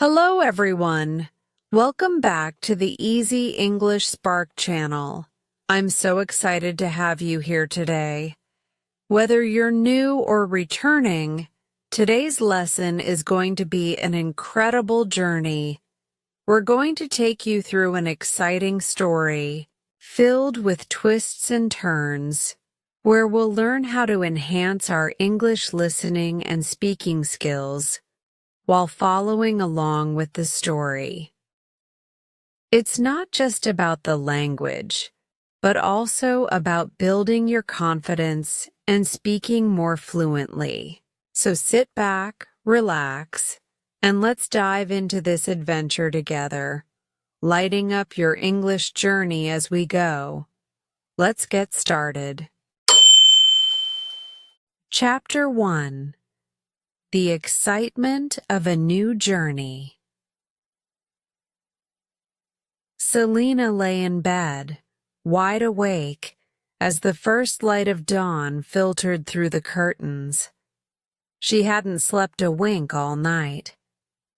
Hello, everyone. Welcome back to the Easy English Spark channel. I'm so excited to have you here today. Whether you're new or returning, today's lesson is going to be an incredible journey. We're going to take you through an exciting story filled with twists and turns, where we'll learn how to enhance our English listening and speaking skills while following along with the story. It's not just about the language, but also about building your confidence and speaking more fluently. So sit back, relax, and let's dive into this adventure together, lighting up your English journey as we go. Let's get started. Chapter 1. The excitement of a new journey. Selena lay in bed, wide awake, as the first light of dawn filtered through the curtains. She hadn't slept a wink all night.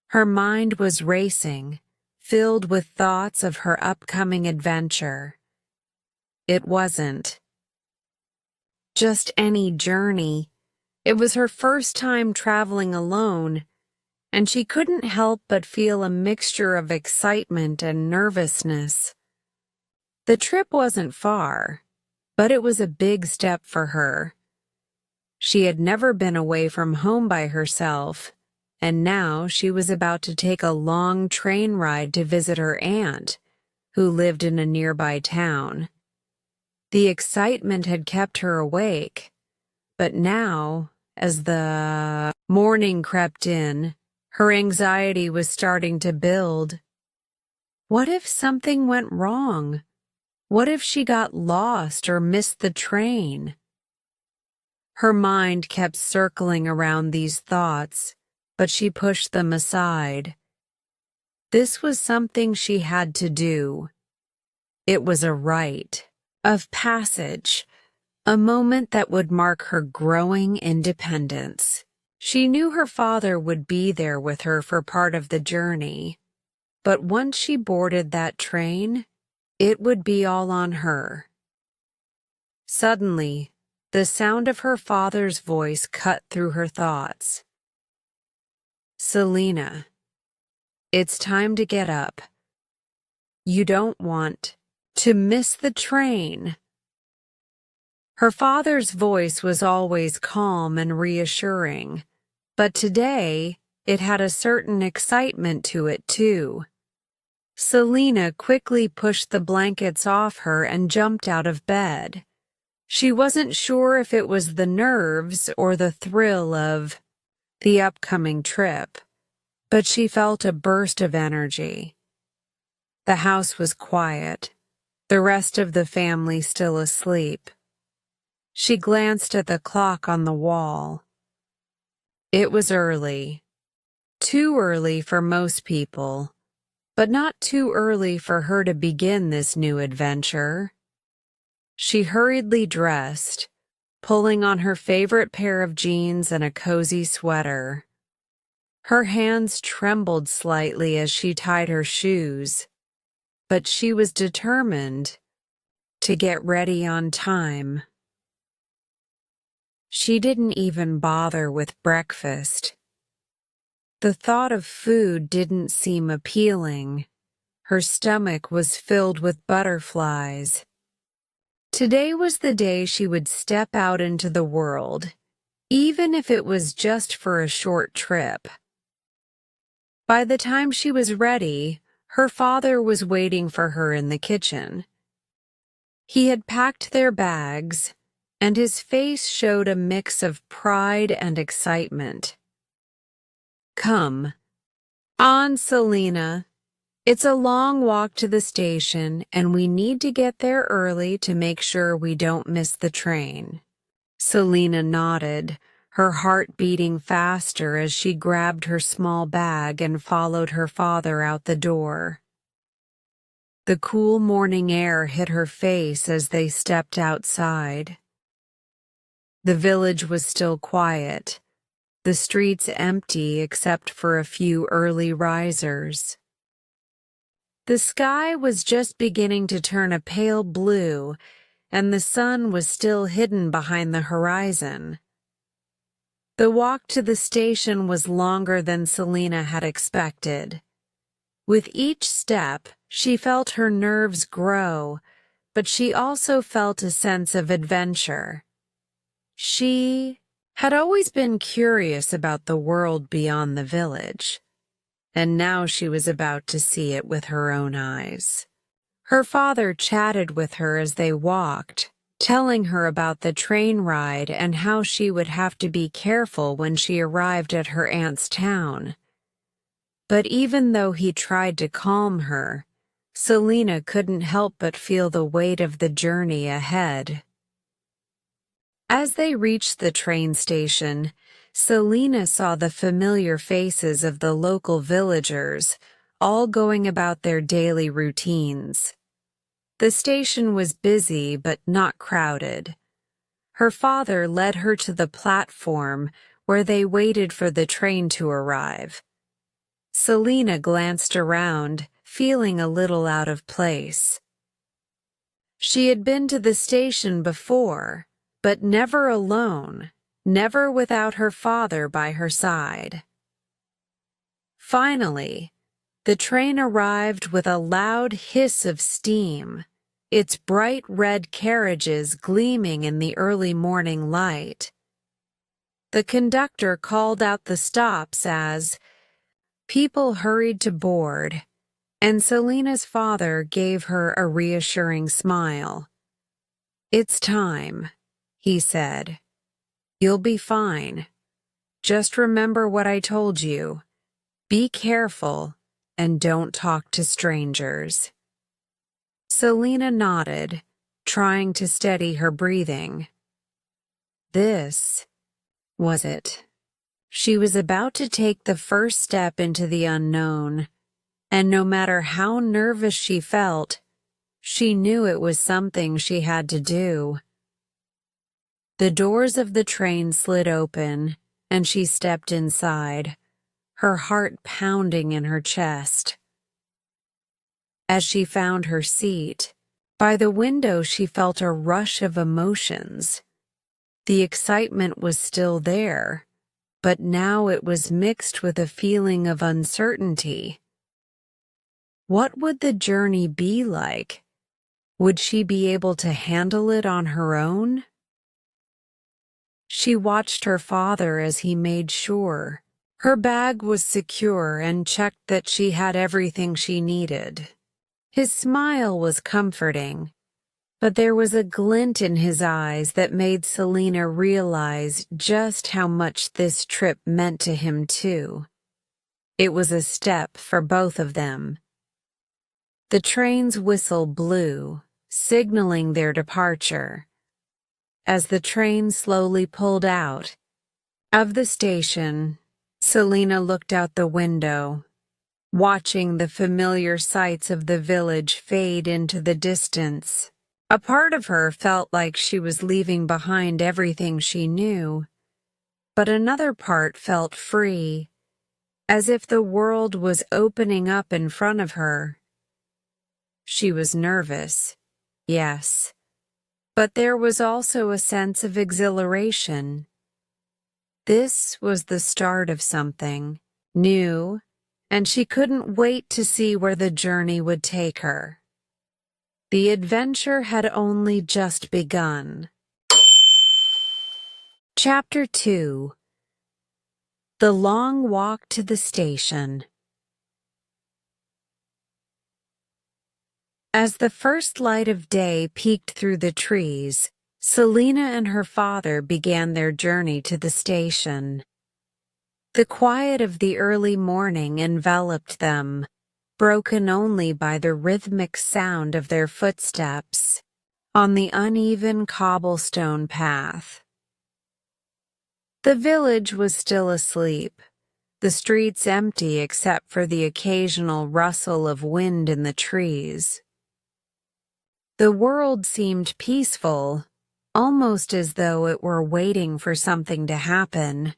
Her mind was racing, filled with thoughts of her upcoming adventure. It wasn't just any journey. It was her first time traveling alone, and she couldn't help but feel a mixture of excitement and nervousness. The trip wasn't far, but it was a big step for her. She had never been away from home by herself, and now she was about to take a long train ride to visit her aunt, who lived in a nearby town. The excitement had kept her awake, but now, as the morning crept in, her anxiety was starting to build. What if something went wrong? What if she got lost or missed the train? Her mind kept circling around these thoughts, but she pushed them aside. This was something she had to do. It was a rite of passage, a moment that would mark her growing independence. She knew her father would be there with her for part of the journey, but once she boarded that train, it would be all on her. Suddenly, the sound of her father's voice cut through her thoughts. "Selena, it's time to get up. You don't want to miss the train." Her father's voice was always calm and reassuring, but today it had a certain excitement to it too. Selena quickly pushed the blankets off her and jumped out of bed. She wasn't sure if it was the nerves or the thrill of the upcoming trip, but she felt a burst of energy. The house was quiet, the rest of the family still asleep. She glanced at the clock on the wall. It was early. Too early for most people, but not too early for her to begin this new adventure. She hurriedly dressed, pulling on her favorite pair of jeans and a cozy sweater. Her hands trembled slightly as she tied her shoes, but she was determined to get ready on time. She didn't even bother with breakfast. The thought of food didn't seem appealing. Her stomach was filled with butterflies. Today was the day she would step out into the world, even if it was just for a short trip. By the time she was ready, her father was waiting for her in the kitchen. He had packed their bags, and his face showed a mix of pride and excitement. "Come on, Selena. It's a long walk to the station, and we need to get there early to make sure we don't miss the train." Selena nodded, her heart beating faster as she grabbed her small bag and followed her father out the door. The cool morning air hit her face as they stepped outside. The village was still quiet, the streets empty except for a few early risers. The sky was just beginning to turn a pale blue, and the sun was still hidden behind the horizon. The walk to the station was longer than Selina had expected. With each step, she felt her nerves grow, but she also felt a sense of adventure. She had always been curious about the world beyond the village, and now she was about to see it with her own eyes. Her father chatted with her as they walked, telling her about the train ride and how she would have to be careful when she arrived at her aunt's town. But even though he tried to calm her, Selina couldn't help but feel the weight of the journey ahead. As they reached the train station, Selina saw the familiar faces of the local villagers, all going about their daily routines. The station was busy but not crowded. Her father led her to the platform where they waited for the train to arrive. Selina glanced around, feeling a little out of place. She had been to the station before, but never alone, never without her father by her side. Finally, the train arrived with a loud hiss of steam, its bright red carriages gleaming in the early morning light. The conductor called out the stops as people hurried to board, and Selina's father gave her a reassuring smile. "It's time," he said. "You'll be fine. Just remember what I told you. Be careful and don't talk to strangers." Selina nodded, trying to steady her breathing. This was it. She was about to take the first step into the unknown, and no matter how nervous she felt, she knew it was something she had to do. The doors of the train slid open, and she stepped inside, her heart pounding in her chest. As she found her seat, by the window she felt a rush of emotions. The excitement was still there, but now it was mixed with a feeling of uncertainty. What would the journey be like? Would she be able to handle it on her own? She watched her father as he made sure her bag was secure and checked that she had everything she needed. His smile was comforting, but there was a glint in his eyes that made Selina realize just how much this trip meant to him too. It was a step for both of them. The train's whistle blew, signaling their departure. As the train slowly pulled out of the station, Selina looked out the window, watching the familiar sights of the village fade into the distance. A part of her felt like she was leaving behind everything she knew, but another part felt free, as if the world was opening up in front of her. She was nervous, yes, but there was also a sense of exhilaration. This was the start of something new, and she couldn't wait to see where the journey would take her. The adventure had only just begun. Chapter 2. The Long Walk to the Station. As the first light of day peeked through the trees, Selina and her father began their journey to the station. The quiet of the early morning enveloped them, broken only by the rhythmic sound of their footsteps on the uneven cobblestone path. The village was still asleep, the streets empty except for the occasional rustle of wind in the trees. The world seemed peaceful, almost as though it were waiting for something to happen.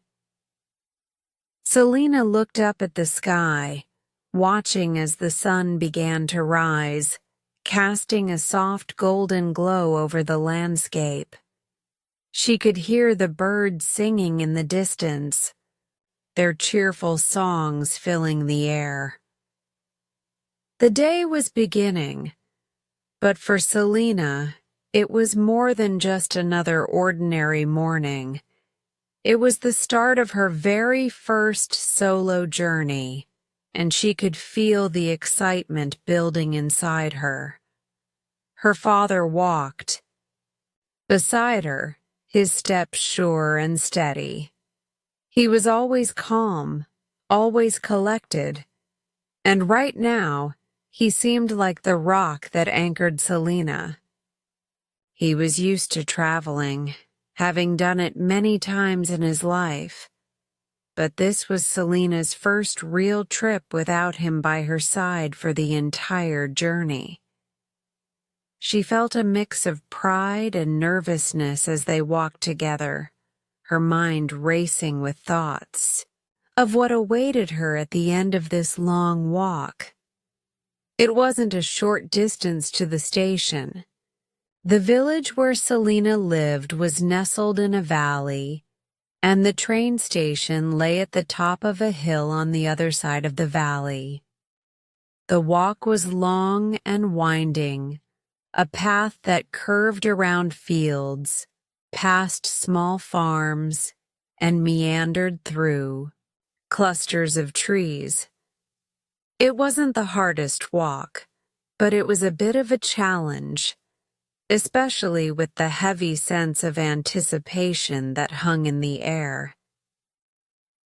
Selina looked up at the sky, watching as the sun began to rise, casting a soft golden glow over the landscape. She could hear the birds singing in the distance, their cheerful songs filling the air. The day was beginning, but for Selina, it was more than just another ordinary morning. It was the start of her very first solo journey, and she could feel the excitement building inside her. Her father walked. Beside her, his steps sure and steady. He was always calm, always collected, and right now, he seemed like the rock that anchored Selina. He was used to traveling, having done it many times in his life, but this was Selina's first real trip without him by her side for the entire journey. She felt a mix of pride and nervousness as they walked together, her mind racing with thoughts of what awaited her at the end of this long walk. It wasn't a short distance to the station. The village where Selina lived was nestled in a valley, and the train station lay at the top of a hill on the other side of the valley. The walk was long and winding, a path that curved around fields, past small farms, and meandered through clusters of trees. It wasn't the hardest walk, but it was a bit of a challenge, especially with the heavy sense of anticipation that hung in the air.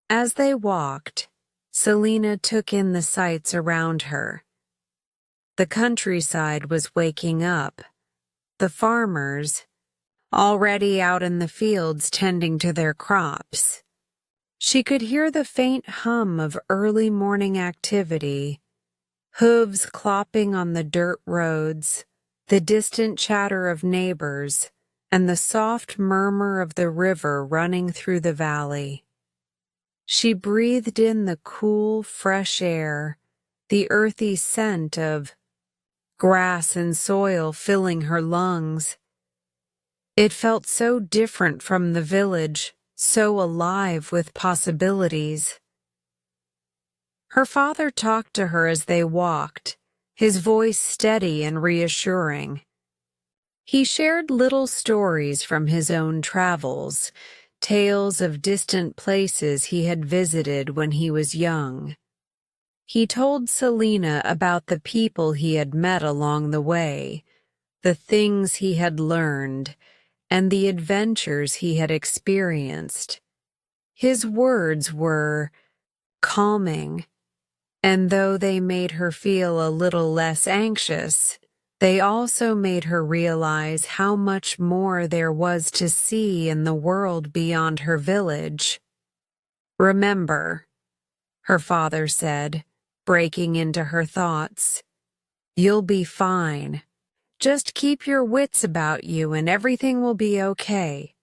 As they walked, Selina took in the sights around her. The countryside was waking up, the farmers already out in the fields tending to their crops. She could hear the faint hum of early morning activity, hooves clopping on the dirt roads, the distant chatter of neighbors, and the soft murmur of the river running through the valley. She breathed in the cool, fresh air, the earthy scent of grass and soil filling her lungs. It felt so different from the village, so alive with possibilities. Her father talked to her as they walked, his voice steady and reassuring. He shared little stories from his own travels, tales of distant places he had visited when he was young. He told Selina about the people he had met along the way, the things he had learned, and the adventures he had experienced. His words were calming, and though they made her feel a little less anxious, they also made her realize how much more there was to see in the world beyond her village. "Remember," her father said, breaking into her thoughts, "you'll be fine. Just keep your wits about you and everything will be okay.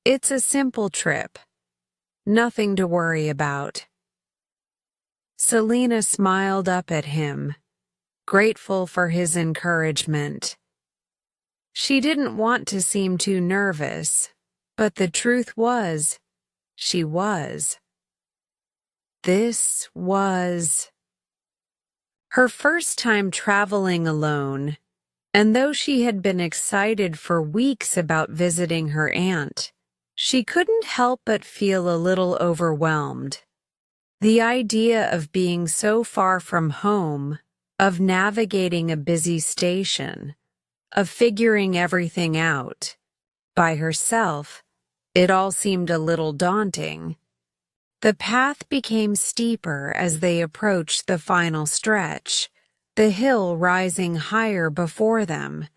It's a simple trip. Nothing to worry about." Selina smiled up at him, grateful for his encouragement. She didn't want to seem too nervous, but the truth was, she was. This was her first time traveling alone, and though she had been excited for weeks about visiting her aunt, she couldn't help but feel a little overwhelmed. The idea of being so far from home, of navigating a busy station, of figuring everything out by herself, it all seemed a little daunting. The path became steeper as they approached the final stretch, the hill rising higher before them.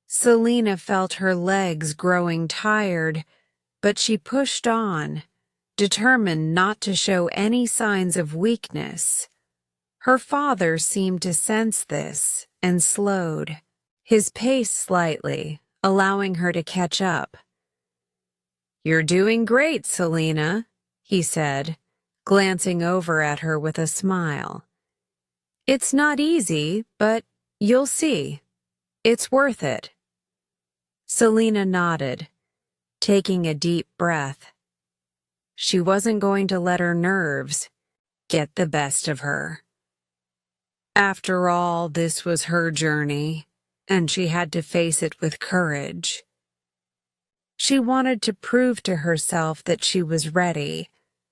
Selina felt her legs growing tired, but she pushed on, determined not to show any signs of weakness. Her father seemed to sense this and slowed, his pace slightly, allowing her to catch up. "You're doing great, Selina," he said, glancing over at her with a smile. "It's not easy, but you'll see. It's worth it." Selina nodded, taking a deep breath. She wasn't going to let her nerves get the best of her. After all, this was her journey, and she had to face it with courage. She wanted to prove to herself that she was ready,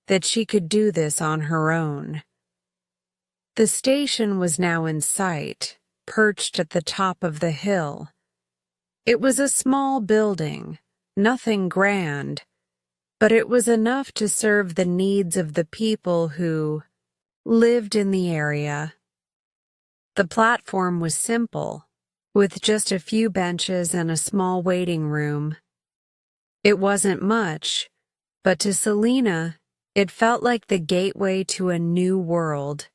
that she could do this on her own. The station was now in sight, perched at the top of the hill. It was a small building, nothing grand, but it was enough to serve the needs of the people who lived in the area. The platform was simple, with just a few benches and a small waiting room. It wasn't much, but to Selina, it felt like the gateway to a new world.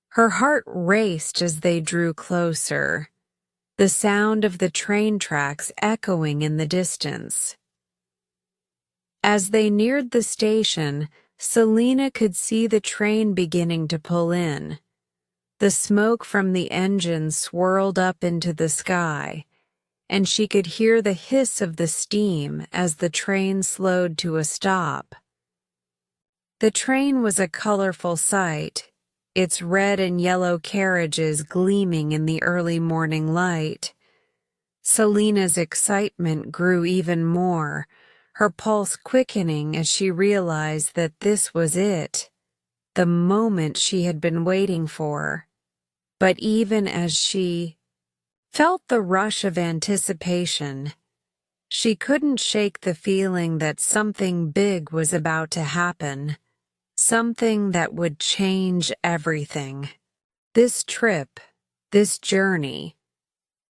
Her heart raced as they drew closer, the sound of the train tracks echoing in the distance. As they neared the station, Selina could see the train beginning to pull in. The smoke from the engine swirled up into the sky, and she could hear the hiss of the steam as the train slowed to a stop. The train was a colorful sight, its red and yellow carriages gleaming in the early morning light. Selina's excitement grew even more, her pulse quickening as she realized that this was it, the moment she had been waiting for. But even as she felt the rush of anticipation, she couldn't shake the feeling that something big was about to happen, something that would change everything. This trip, this journey,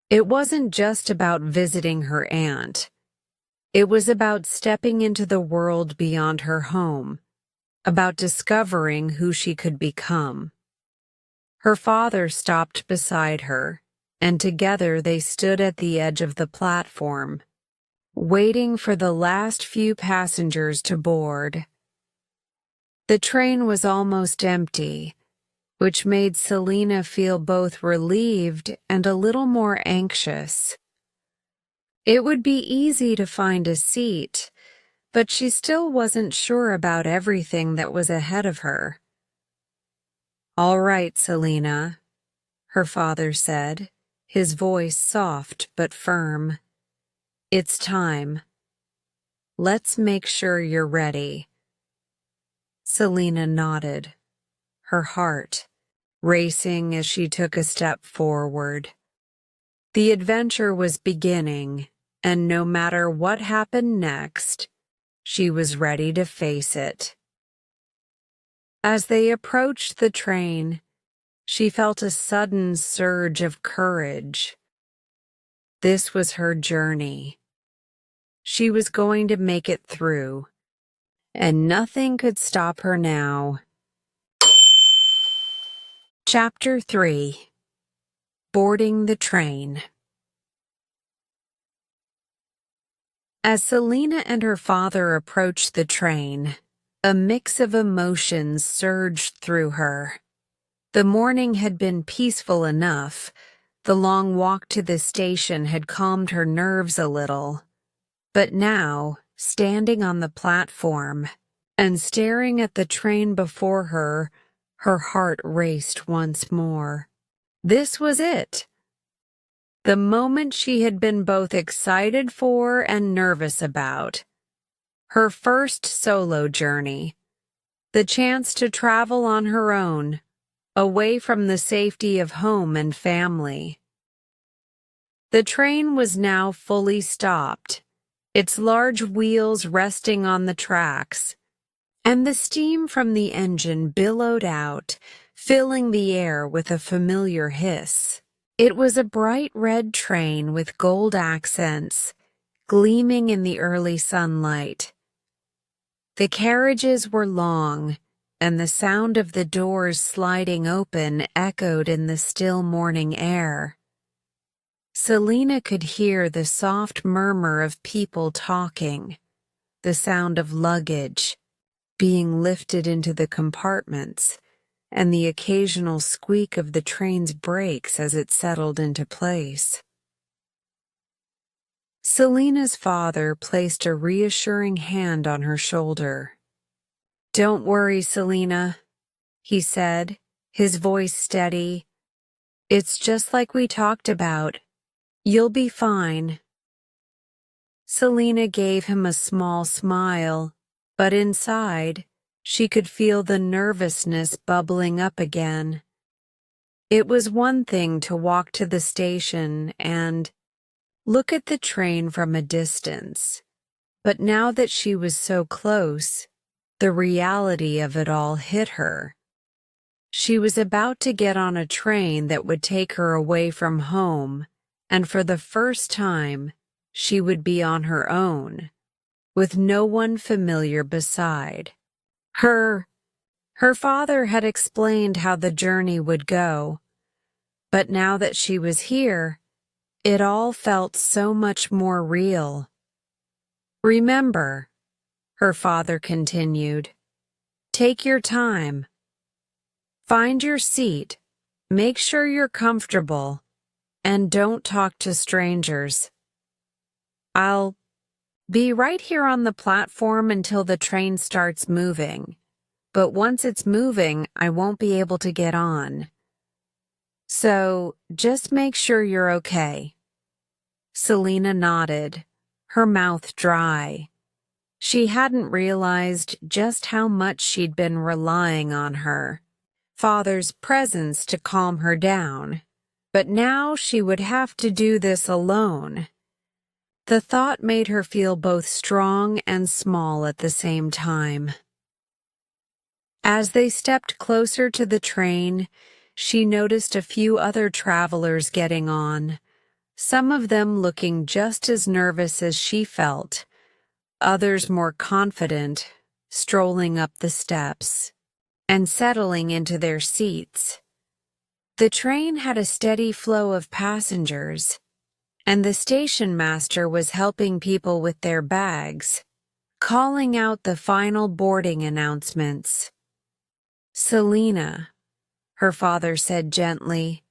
it wasn't just about visiting her aunt. It was about stepping into the world beyond her home, about discovering who she could become. Her father stopped beside her, and together they stood at the edge of the platform, waiting for the last few passengers to board. The train was almost empty, which made Selina feel both relieved and a little more anxious. It would be easy to find a seat, but she still wasn't sure about everything that was ahead of her. "All right, Selina," her father said, his voice soft but firm. "It's time. Let's make sure you're ready." Selina nodded, her heart racing as she took a step forward. The adventure was beginning, and no matter what happened next, she was ready to face it. As they approached the train, she felt a sudden surge of courage. This was her journey. She was going to make it through, and nothing could stop her now. Chapter 3. Boarding the Train. As Selina and her father approached the train, a mix of emotions surged through her. The morning had been peaceful enough. The long walk to the station had calmed her nerves a little. But now, standing on the platform and staring at the train before her, her heart raced once more. This was it. The moment she had been both excited for and nervous about. Her first solo journey. The chance to travel on her own, away from the safety of home and family. The train was now fully stopped, its large wheels resting on the tracks, and the steam from the engine billowed out, filling the air with a familiar hiss. It was a bright red train with gold accents, gleaming in the early sunlight. The carriages were long, and the sound of the doors sliding open echoed in the still morning air. Selina could hear the soft murmur of people talking, the sound of luggage, being lifted into the compartments, and the occasional squeak of the train's brakes as it settled into place. Selena's father placed a reassuring hand on her shoulder. "Don't worry, Selena," he said, his voice steady. "It's just like we talked about. You'll be fine." Selena gave him a small smile, but inside, she could feel the nervousness bubbling up again. It was one thing to walk to the station and look at the train from a distance, but now that she was so close, the reality of it all hit her. She was about to get on a train that would take her away from home, and for the first time, she would be on her own, with no one familiar beside. Her father had explained how the journey would go, but now that she was here, it all felt so much more real. "Remember," her father continued, "take your time. Find your seat, make sure you're comfortable, and don't talk to strangers. I'll be right here on the platform until the train starts moving, but once it's moving, I won't be able to get on. So just make sure you're okay." Selena nodded, her mouth dry. She hadn't realized just how much she'd been relying on her father's presence to calm her down, but now she would have to do this alone. The thought made her feel both strong and small at the same time. As they stepped closer to the train, she noticed a few other travelers getting on, some of them looking just as nervous as she felt, others more confident, strolling up the steps and settling into their seats. The train had a steady flow of passengers, and the station master was helping people with their bags, calling out the final boarding announcements. "Selena," her father said gently,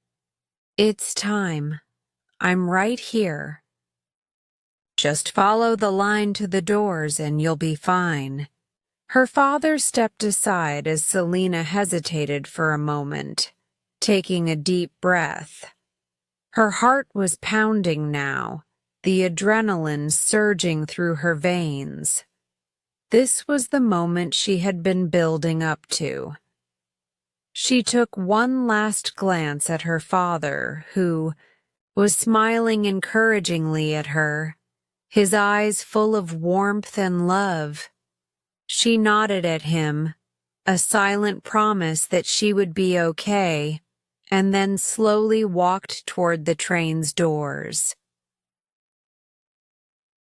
"it's time. I'm right here. Just follow the line to the doors and you'll be fine." Her father stepped aside as Selena hesitated for a moment, taking a deep breath. Her heart was pounding now, the adrenaline surging through her veins. This was the moment she had been building up to. She took one last glance at her father, who was smiling encouragingly at her, his eyes full of warmth and love. She nodded at him, a silent promise that she would be okay, and then slowly walked toward the train's doors.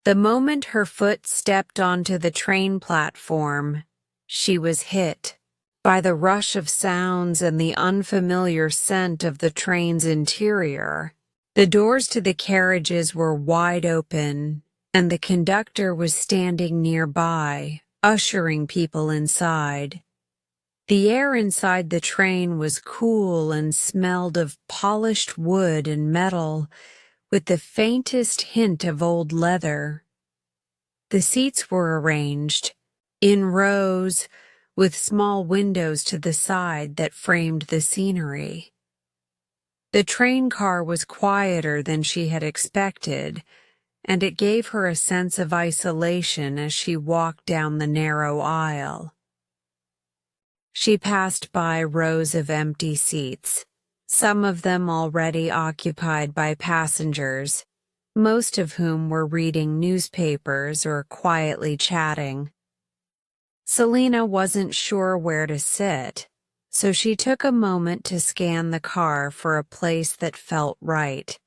The moment her foot stepped onto the train platform, she was hit by the rush of sounds and the unfamiliar scent of the train's interior. The doors to the carriages were wide open, and the conductor was standing nearby, ushering people inside. The air inside the train was cool and smelled of polished wood and metal, with the faintest hint of old leather. The seats were arranged in rows, with small windows to the side that framed the scenery. The train car was quieter than she had expected, and it gave her a sense of isolation as she walked down the narrow aisle. She passed by rows of empty seats, some of them already occupied by passengers, most of whom were reading newspapers or quietly chatting. Selena wasn't sure where to sit, so she took a moment to scan the car for a place that felt right.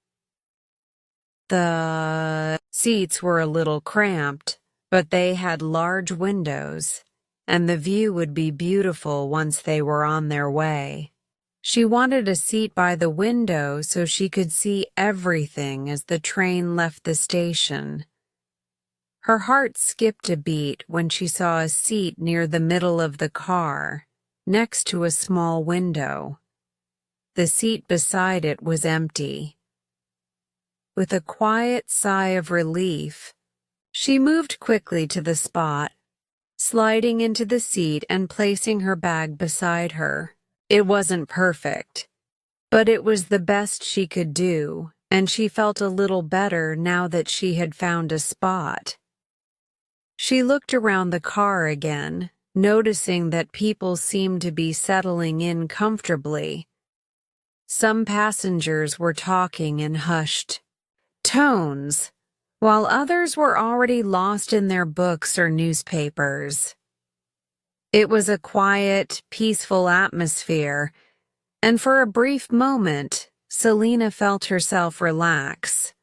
The seats were a little cramped, but they had large windows, and the view would be beautiful once they were on their way. She wanted a seat by the window so she could see everything as the train left the station. Her heart skipped a beat when she saw a seat near the middle of the car, next to a small window. The seat beside it was empty. With a quiet sigh of relief, she moved quickly to the spot, sliding into the seat and placing her bag beside her. It wasn't perfect, but it was the best she could do, and she felt a little better now that she had found a spot. She looked around the car again, noticing that people seemed to be settling in comfortably. Some passengers were talking in hushed tones, while others were already lost in their books or newspapers. It was a quiet, peaceful atmosphere, and for a brief moment, Selena felt herself relax.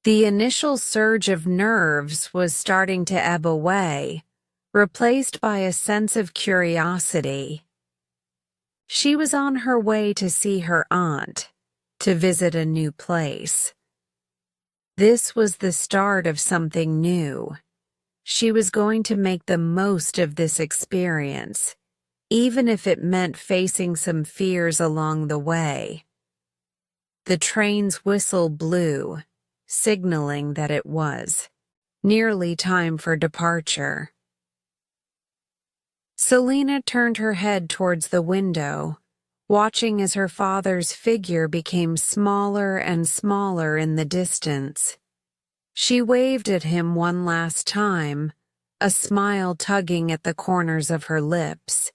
The initial surge of nerves was starting to ebb away, replaced by a sense of curiosity. She was on her way to see her aunt, to visit a new place. This was the start of something new. She was going to make the most of this experience, even if it meant facing some fears along the way. The train's whistle blew, signaling that it was nearly time for departure. Selena turned her head towards the window, watching as her father's figure became smaller and smaller in the distance. She waved at him one last time, a smile tugging at the corners of her lips.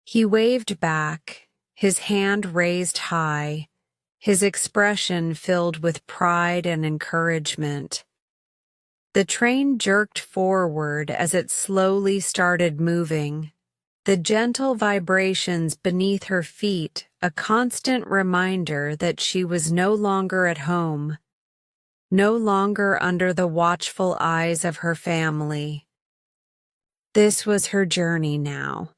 He waved back, his hand raised high, his expression filled with pride and encouragement. The train jerked forward as it slowly started moving, the gentle vibrations beneath her feet a constant reminder that she was no longer at home, no longer under the watchful eyes of her family. This was her journey now.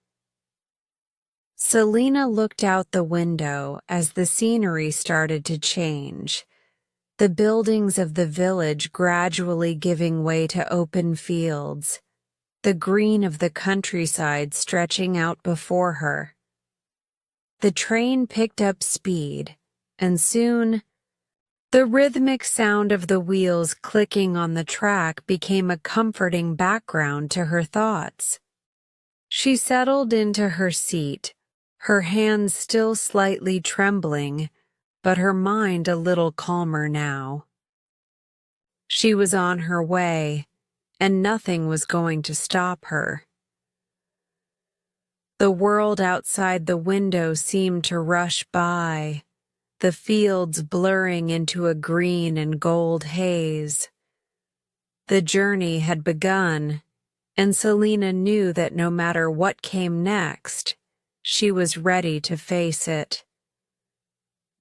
Selena looked out the window as the scenery started to change, the buildings of the village gradually giving way to open fields, the green of the countryside stretching out before her. The train picked up speed, and soon, the rhythmic sound of the wheels clicking on the track became a comforting background to her thoughts. She settled into her seat, her hands still slightly trembling, but her mind a little calmer now. She was on her way, and nothing was going to stop her. The world outside the window seemed to rush by, the fields blurring into a green and gold haze. The journey had begun, and Selena knew that no matter what came next, she was ready to face it.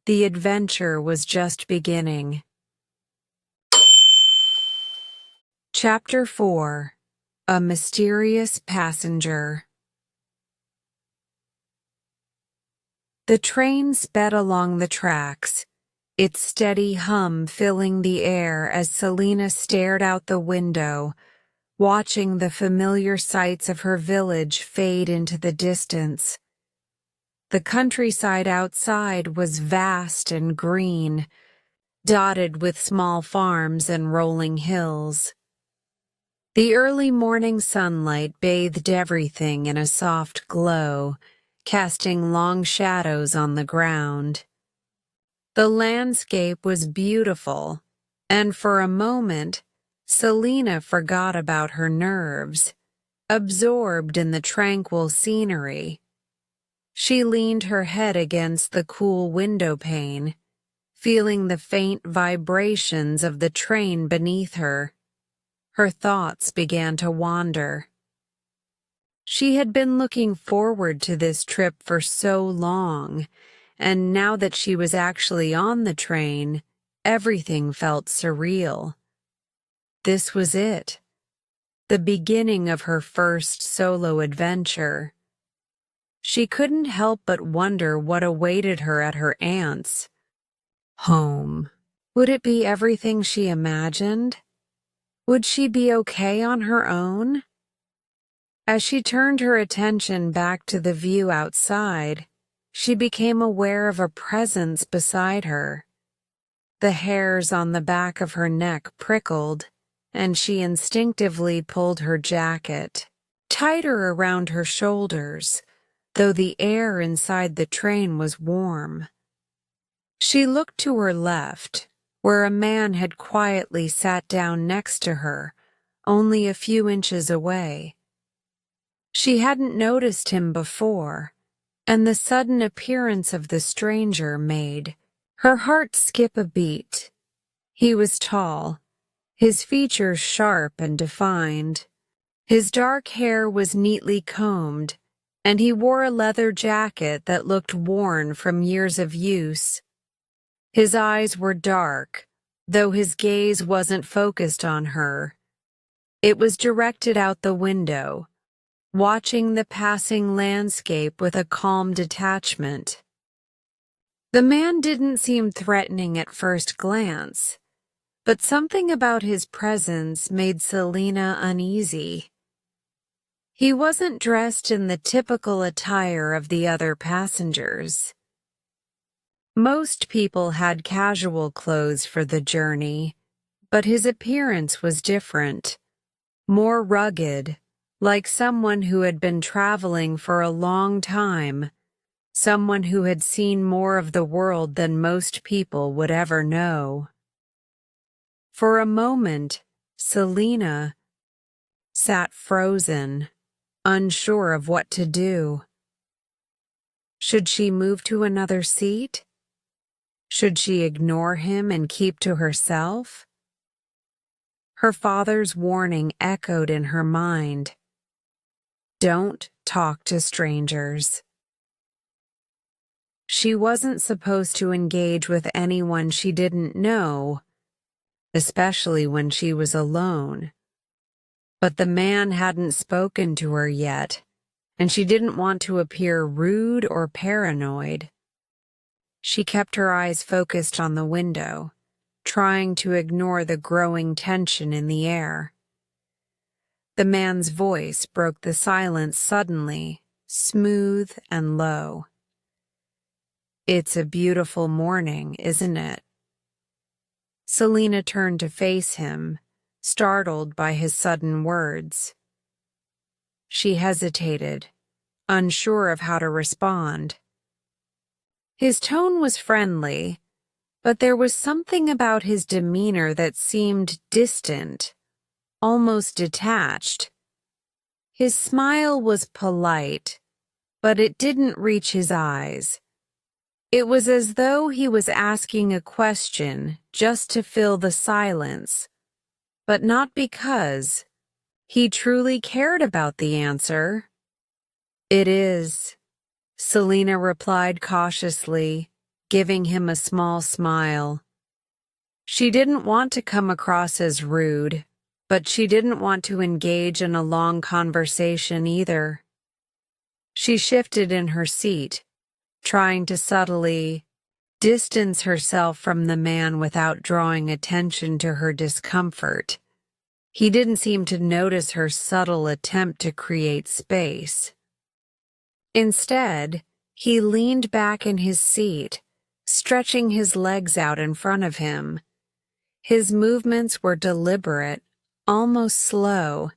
The adventure was just beginning. Chapter 4: A Mysterious Passenger. The train sped along the tracks, its steady hum filling the air as Selena stared out the window, watching the familiar sights of her village fade into the distance. The countryside outside was vast and green, dotted with small farms and rolling hills. The early morning sunlight bathed everything in a soft glow, casting long shadows on the ground. The landscape was beautiful, and for a moment, Selena forgot about her nerves, absorbed in the tranquil scenery. She leaned her head against the cool window pane, feeling the faint vibrations of the train beneath her. Her thoughts began to wander. She had been looking forward to this trip for so long, and now that she was actually on the train, everything felt surreal. This was it, the beginning of her first solo adventure. She couldn't help but wonder what awaited her at her aunt's home. Would it be everything she imagined? Would she be okay on her own? As she turned her attention back to the view outside, she became aware of a presence beside her. The hairs on the back of her neck prickled, and she instinctively pulled her jacket tighter around her shoulders, though the air inside the train was warm. She looked to her left, where a man had quietly sat down next to her, only a few inches away. She hadn't noticed him before, and the sudden appearance of the stranger made her heart skip a beat. He was tall, his features sharp and defined. His dark hair was neatly combed, and he wore a leather jacket that looked worn from years of use. His eyes were dark, though his gaze wasn't focused on her. It was directed out the window, watching the passing landscape with a calm detachment. The man didn't seem threatening at first glance, but something about his presence made Selina uneasy. He wasn't dressed in the typical attire of the other passengers. Most people had casual clothes for the journey, but his appearance was different, more rugged, like someone who had been traveling for a long time, someone who had seen more of the world than most people would ever know. For a moment, Selina sat frozen, unsure of what to do. Should she move to another seat? Should she ignore him and keep to herself? Her father's warning echoed in her mind. Don't talk to strangers. She wasn't supposed to engage with anyone she didn't know, especially when she was alone. But the man hadn't spoken to her yet, and she didn't want to appear rude or paranoid. She kept her eyes focused on the window, trying to ignore the growing tension in the air. The man's voice broke the silence suddenly, smooth and low. "It's a beautiful morning, isn't it?" Selina turned to face him, startled by his sudden words. She hesitated, unsure of how to respond. His tone was friendly, but there was something about his demeanor that seemed distant, almost detached. His smile was polite, but it didn't reach his eyes. It was as though he was asking a question just to fill the silence, but not because he truly cared about the answer. "It is," Selina replied cautiously, giving him a small smile. She didn't want to come across as rude, but she didn't want to engage in a long conversation either. She shifted in her seat, trying to subtly distance herself from the man without drawing attention to her discomfort. He didn't seem to notice her subtle attempt to create space. Instead, he leaned back in his seat, stretching his legs out in front of him. His movements were deliberate, almost slow,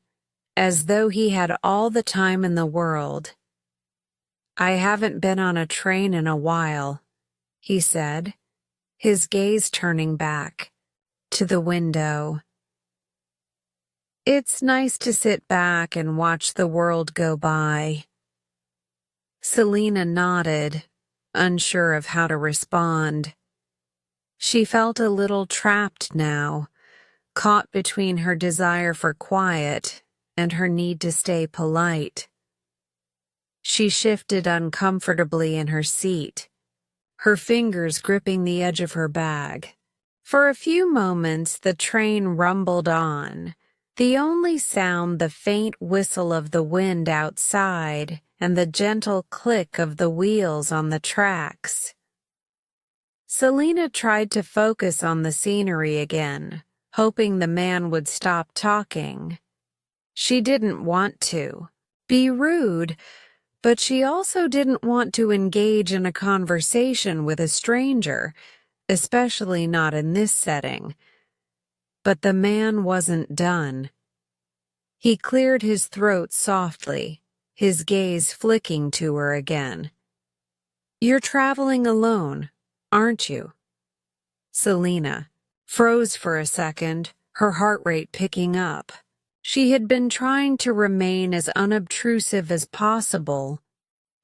as though he had all the time in the world. "I haven't been on a train in a while," he said, his gaze turning back to the window. "It's nice to sit back and watch the world go by." Selina nodded, unsure of how to respond. She felt a little trapped now, caught between her desire for quiet and her need to stay polite. She shifted uncomfortably in her seat, her fingers gripping the edge of her bag. For a few moments the train rumbled on, the only sound the faint whistle of the wind outside and the gentle click of the wheels on the tracks. Selina tried to focus on the scenery again, hoping the man would stop talking. She didn't want to be rude, but she also didn't want to engage in a conversation with a stranger, especially not in this setting. But the man wasn't done. He cleared his throat softly, his gaze flicking to her again. "You're traveling alone, aren't you?" Selena froze for a second, her heart rate picking up. She had been trying to remain as unobtrusive as possible,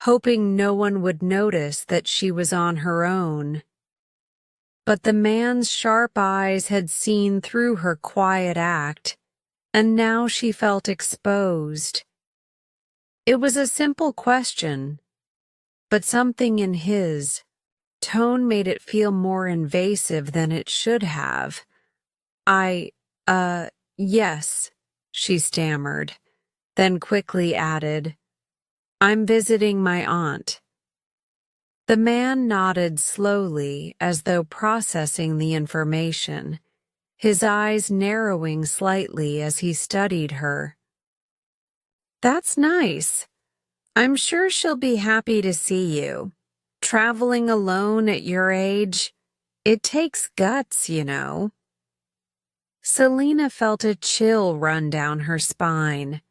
hoping no one would notice that she was on her own. But the man's sharp eyes had seen through her quiet act, and now she felt exposed. It was a simple question, but something in his tone made it feel more invasive than it should have. Yes, she stammered, then quickly added, "I'm visiting my aunt." The man nodded slowly as though processing the information, his eyes narrowing slightly as he studied her. "That's nice. I'm sure she'll be happy to see you. Traveling alone at your age, it takes guts, you know." Selena felt a chill run down her spine.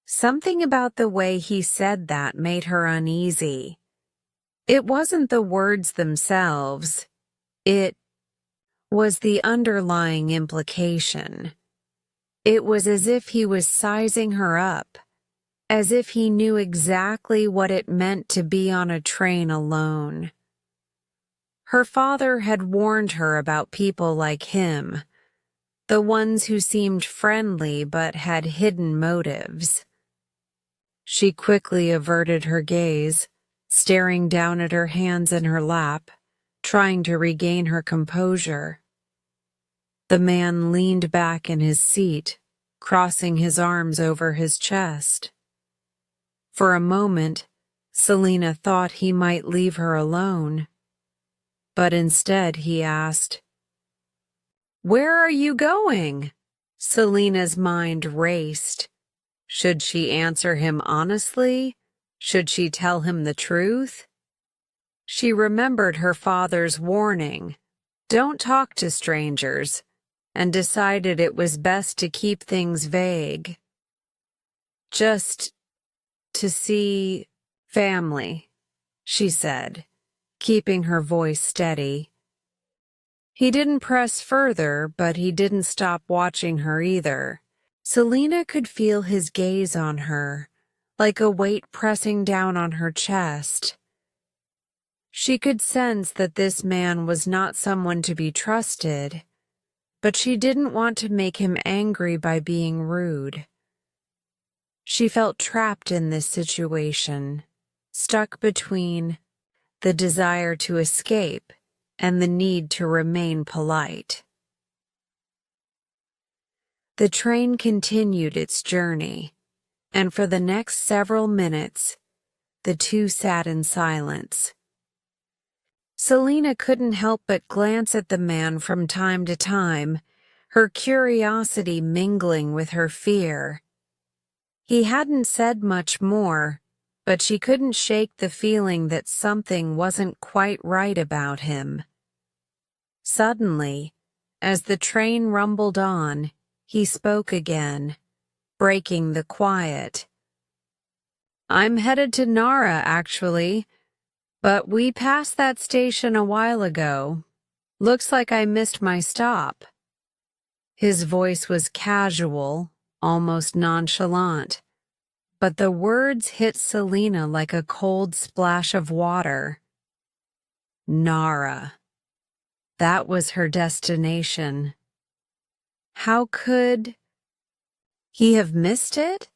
Something about the way he said that made her uneasy. It wasn't the words themselves. It was the underlying implication. It was as if he was sizing her up, as if he knew exactly what it meant to be on a train alone. Her father had warned her about people like him, the ones who seemed friendly but had hidden motives. She quickly averted her gaze, staring down at her hands in her lap, trying to regain her composure. The man leaned back in his seat, crossing his arms over his chest. For a moment, Selena thought he might leave her alone. But instead he asked, "Where are you going?" Selena's mind raced. Should she answer him honestly? Should she tell him the truth? She remembered her father's warning, "Don't talk to strangers," and decided it was best to keep things vague. "Just to see family," she said, keeping her voice steady. He didn't press further, but he didn't stop watching her either. Selena could feel his gaze on her, like a weight pressing down on her chest. She could sense that this man was not someone to be trusted, but she didn't want to make him angry by being rude. She felt trapped in this situation, stuck between the desire to escape and the need to remain polite. The train continued its journey, and for the next several minutes, the two sat in silence. Selena couldn't help but glance at the man from time to time, her curiosity mingling with her fear. He hadn't said much more, but she couldn't shake the feeling that something wasn't quite right about him. Suddenly, as the train rumbled on, he spoke again, breaking the quiet. "I'm headed to Nara, actually, but we passed that station a while ago. Looks like I missed my stop." His voice was casual, almost nonchalant, but the words hit Selena like a cold splash of water. Nara. That was her destination. How could he have missed it?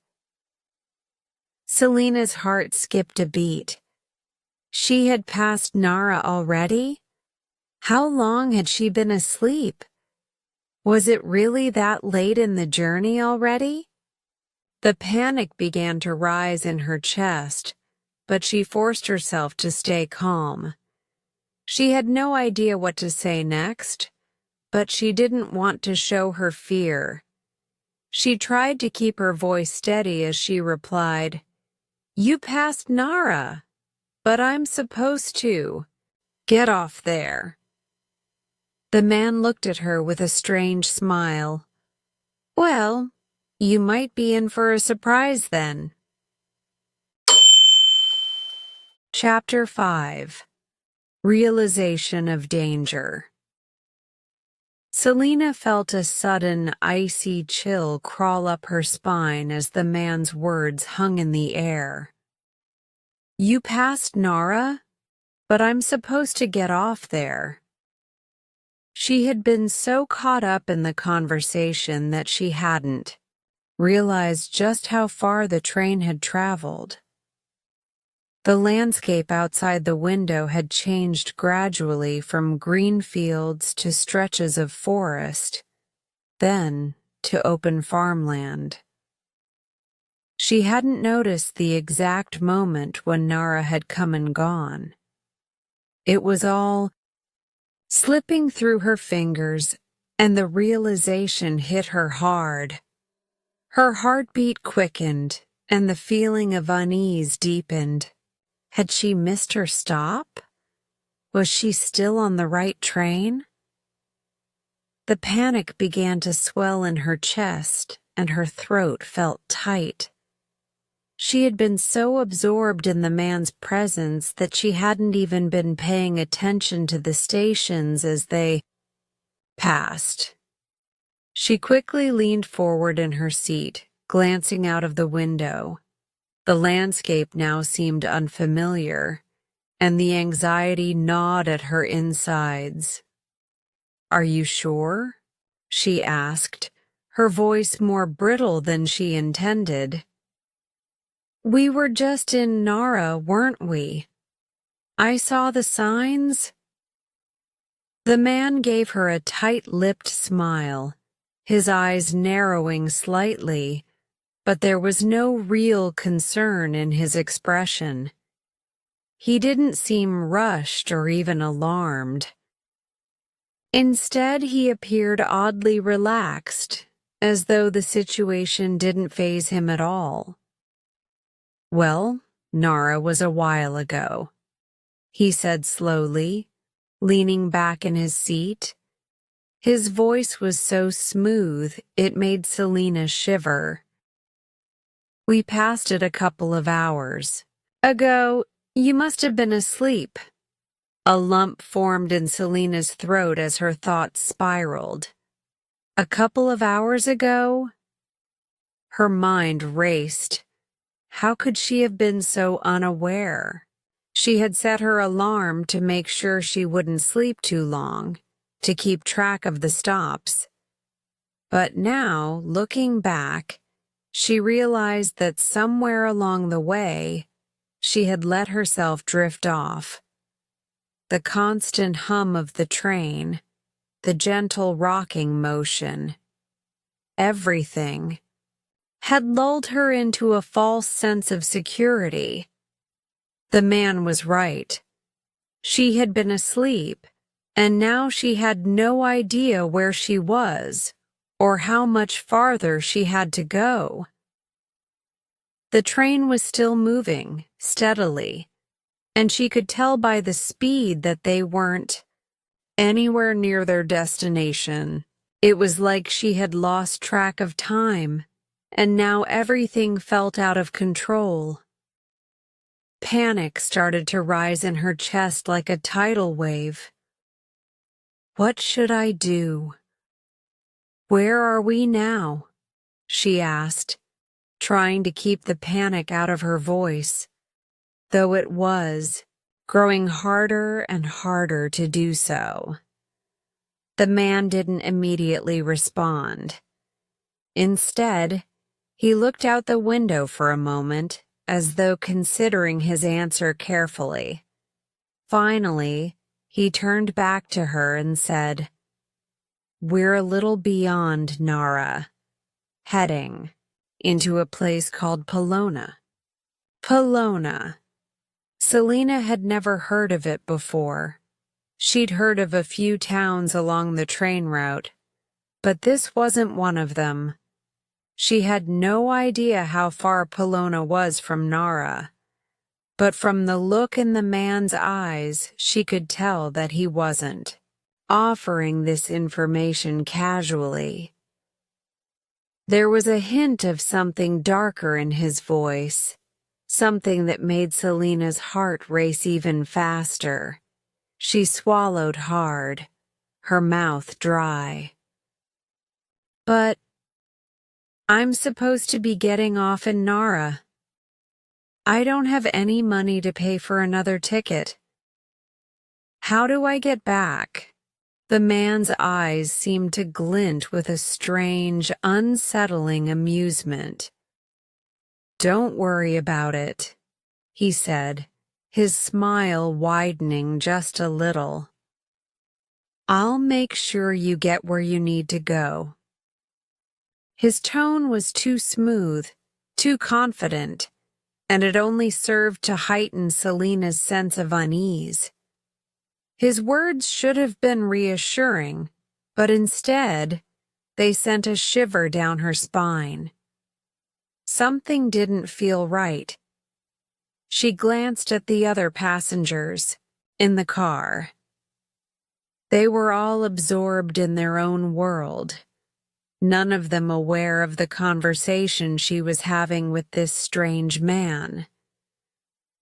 Selena's heart skipped a beat. She had passed Nara already? How long had she been asleep? Was it really that late in the journey already? The panic began to rise in her chest, but she forced herself to stay calm. She had no idea what to say next, but she didn't want to show her fear. She tried to keep her voice steady as she replied, "You passed Nara, but I'm supposed to. Get off there." The man looked at her with a strange smile. "Well, you might be in for a surprise then." Chapter 5. Realization of Danger. Selina felt a sudden, icy chill crawl up her spine as the man's words hung in the air. "You passed Nara, but I'm supposed to get off there." She had been so caught up in the conversation that she hadn't realized just how far the train had traveled. The landscape outside the window had changed gradually from green fields to stretches of forest, then to open farmland. She hadn't noticed the exact moment when Nara had come and gone. It was all slipping through her fingers, and the realization hit her hard. Her heartbeat quickened, and the feeling of unease deepened. Had she missed her stop? Was she still on the right train? The panic began to swell in her chest, and her throat felt tight. She had been so absorbed in the man's presence that she hadn't even been paying attention to the stations as they passed. She quickly leaned forward in her seat, glancing out of the window. The landscape now seemed unfamiliar, and the anxiety gnawed at her insides. "Are you sure?" she asked, her voice more brittle than she intended. "We were just in Nara, weren't we? I saw the signs." The man gave her a tight-lipped smile, his eyes narrowing slightly, but there was no real concern in his expression. He didn't seem rushed or even alarmed. Instead, he appeared oddly relaxed, as though the situation didn't faze him at all. "Well, Nara was a while ago," he said slowly, leaning back in his seat. His voice was so smooth it made Selina shiver. "We passed it a couple of hours ago. You must have been asleep." A lump formed in Selina's throat as her thoughts spiraled. A couple of hours ago? Her mind raced. How could she have been so unaware? She had set her alarm to make sure she wouldn't sleep too long, to keep track of the stops. But now, looking back, she realized that somewhere along the way, she had let herself drift off. The constant hum of the train, the gentle rocking motion, everything had lulled her into a false sense of security. The man was right. She had been asleep, and now she had no idea where she was or how much farther she had to go. The train was still moving, steadily, and she could tell by the speed that they weren't anywhere near their destination. It was like she had lost track of time, and now everything felt out of control. Panic started to rise in her chest like a tidal wave. What should I do? "Where are we now?" she asked, trying to keep the panic out of her voice, though it was growing harder and harder to do so. The man didn't immediately respond. Instead, he looked out the window for a moment, as though considering his answer carefully. Finally, he turned back to her and said, "We're a little beyond Nara, heading into a place called Pelona." Pelona. Selina had never heard of it before. She'd heard of a few towns along the train route, but this wasn't one of them. She had no idea how far Pelona was from Nara, but from the look in the man's eyes, she could tell that he wasn't offering this information casually. There was a hint of something darker in his voice, something that made Selena's heart race even faster. She swallowed hard, her mouth dry. But I'm supposed to be getting off in Nara. I don't have any money to pay for another ticket. How do I get back? The man's eyes seemed to glint with a strange, unsettling amusement. Don't worry about it, he said, his smile widening just a little. I'll make sure you get where you need to go. His tone was too smooth, too confident, and it only served to heighten Selena's sense of unease. His words should have been reassuring, but instead, they sent a shiver down her spine. Something didn't feel right. She glanced at the other passengers in the car. They were all absorbed in their own world, none of them aware of the conversation she was having with this strange man.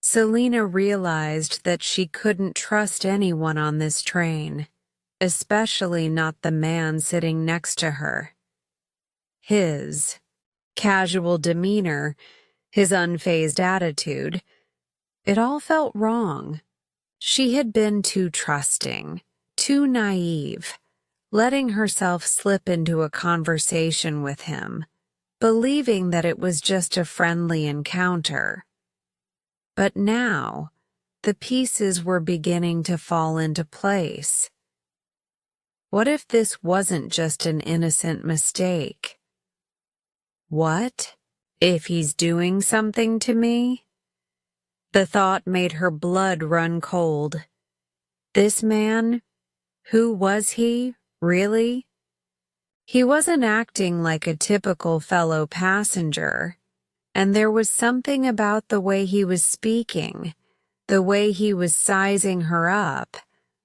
Selena realized that she couldn't trust anyone on this train, especially not the man sitting next to her. His casual demeanor, his unfazed attitude, it all felt wrong. She had been too trusting, too naive, letting herself slip into a conversation with him, believing that it was just a friendly encounter. But now, the pieces were beginning to fall into place. What if this wasn't just an innocent mistake? What if he's doing something to me? The thought made her blood run cold. This man, who was he, really? He wasn't acting like a typical fellow passenger. And there was something about the way he was speaking, the way he was sizing her up,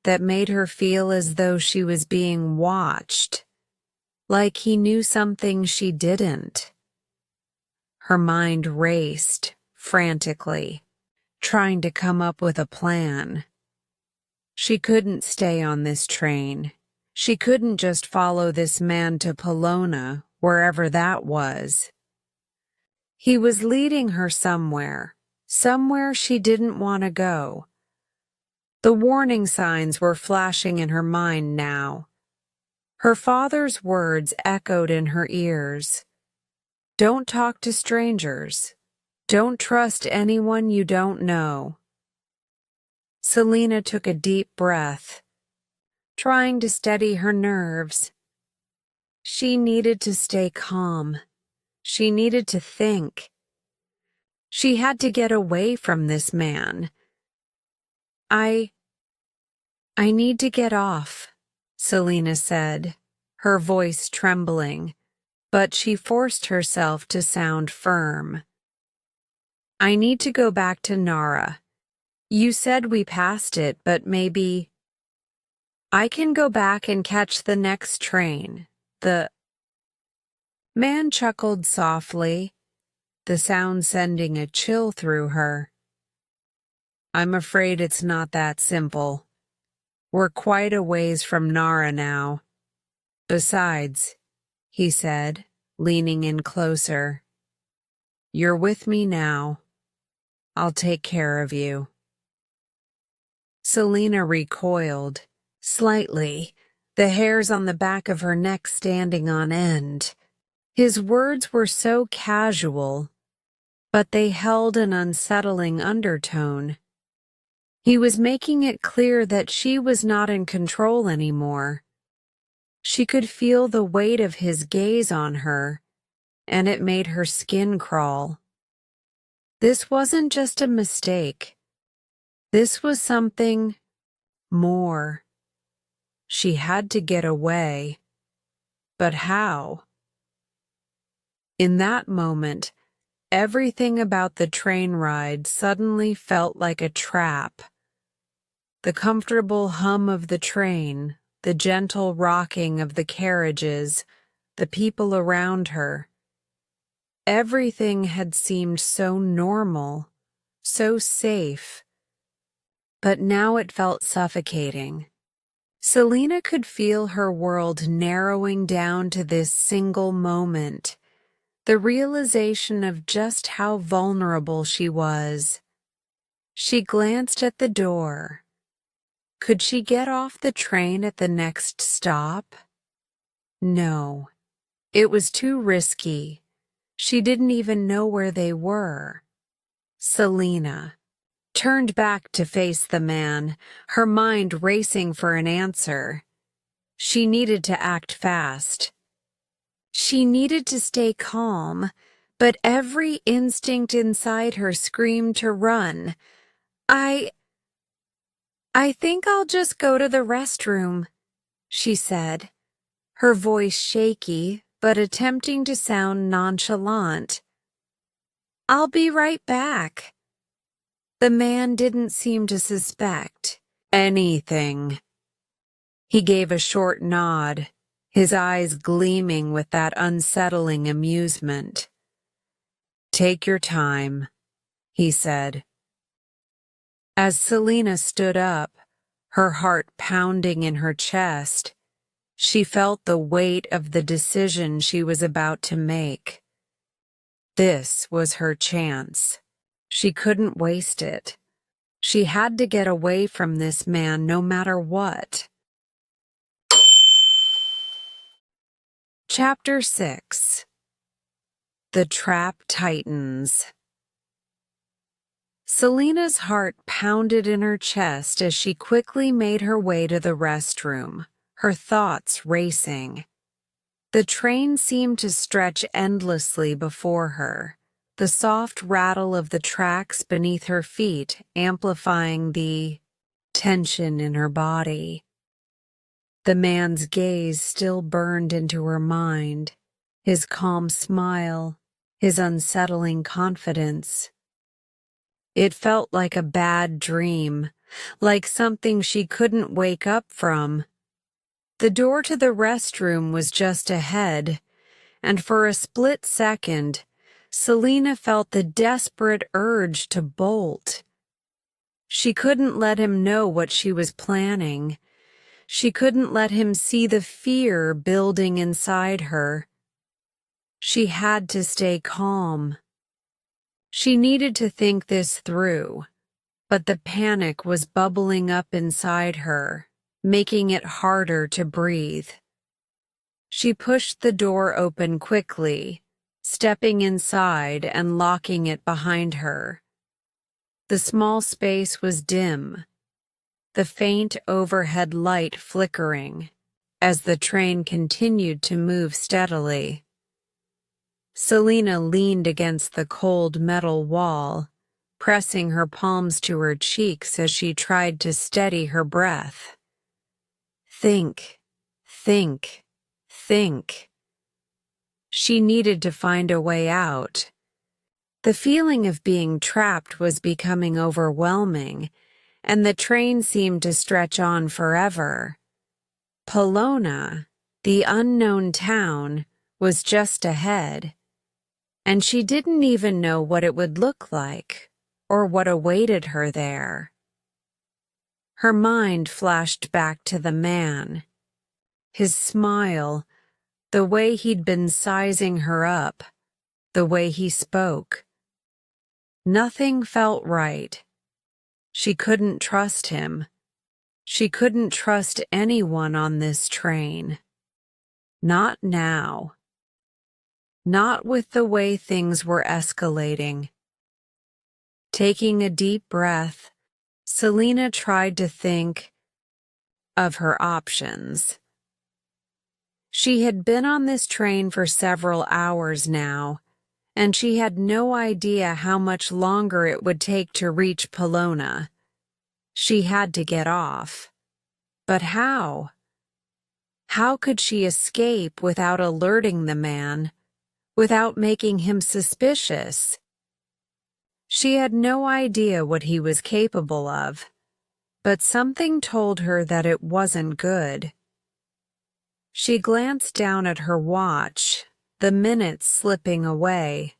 that made her feel as though she was being watched, like he knew something she didn't. Her mind raced frantically, trying to come up with a plan. She couldn't stay on this train. She couldn't just follow this man to Pelona, wherever that was. He was leading her somewhere she didn't want to go. The warning signs were flashing in her mind now. Her father's words echoed in her ears. Don't talk to strangers. Don't trust anyone you don't know. Selena took a deep breath, trying to steady her nerves. She needed to stay calm. She needed to think. She had to get away from this man. I need to get off, Selena said, her voice trembling, but she forced herself to sound firm. I need to go back to Nara. You said we passed it, but maybe I can go back and catch the next train. The man chuckled softly, the sound sending a chill through her. I'm afraid it's not that simple. We're quite a ways from Nara now. Besides, he said, leaning in closer, you're with me now. I'll take care of you. Selena recoiled, slightly, the hairs on the back of her neck standing on end. His words were so casual, but they held an unsettling undertone. He was making it clear that she was not in control anymore. She could feel the weight of his gaze on her, and it made her skin crawl. This wasn't just a mistake. This was something more. She had to get away. But how? In that moment, everything about the train ride suddenly felt like a trap. The comfortable hum of the train, the gentle rocking of the carriages, the people around her. Everything had seemed so normal, so safe. But now it felt suffocating. Selena could feel her world narrowing down to this single moment, the realization of just how vulnerable she was. She glanced at the door. Could she get off the train at the next stop? No, it was too risky. She didn't even know where they were. Selena turned back to face the man, her mind racing for an answer. She needed to act fast. She needed to stay calm, but every instinct inside her screamed to run. I think I'll just go to the restroom, she said, her voice shaky but attempting to sound nonchalant. I'll be right back. The man didn't seem to suspect anything. He gave a short nod, his eyes gleaming with that unsettling amusement. Take your time, he said. As Selena stood up, her heart pounding in her chest, she felt the weight of the decision she was about to make. This was her chance. She couldn't waste it. She had to get away from this man no matter what. Chapter 6. The Trap Tightens. Selena's heart pounded in her chest as she quickly made her way to the restroom, her thoughts racing. The train seemed to stretch endlessly before her, the soft rattle of the tracks beneath her feet amplifying the tension in her body. The man's gaze still burned into her mind, his calm smile, his unsettling confidence. It felt like a bad dream, like something she couldn't wake up from. The door to the restroom was just ahead, and for a split second, Selena felt the desperate urge to bolt. She couldn't let him know what she was planning. She couldn't let him see the fear building inside her. She had to stay calm. She needed to think this through, but the panic was bubbling up inside her, making it harder to breathe. She pushed the door open quickly, stepping inside and locking it behind her. The small space was dim, the faint overhead light flickering as the train continued to move steadily. Selena leaned against the cold metal wall, pressing her palms to her cheeks as she tried to steady her breath. Think, think, think. She needed to find a way out. The feeling of being trapped was becoming overwhelming, and the train seemed to stretch on forever. Polona, the unknown town, was just ahead, and she didn't even know what it would look like or what awaited her there. Her mind flashed back to the man, his smile, the way he'd been sizing her up, the way he spoke. Nothing felt right. She couldn't trust him. She couldn't trust anyone on this train. Not now. Not with the way things were escalating. Taking a deep breath, Selena tried to think of her options. She had been on this train for several hours now, and she had no idea how much longer it would take to reach Polona. She had to get off. But how? How could she escape without alerting the man, without making him suspicious? She had no idea what he was capable of, but something told her that it wasn't good. She glanced down at her watch, the minutes slipping away.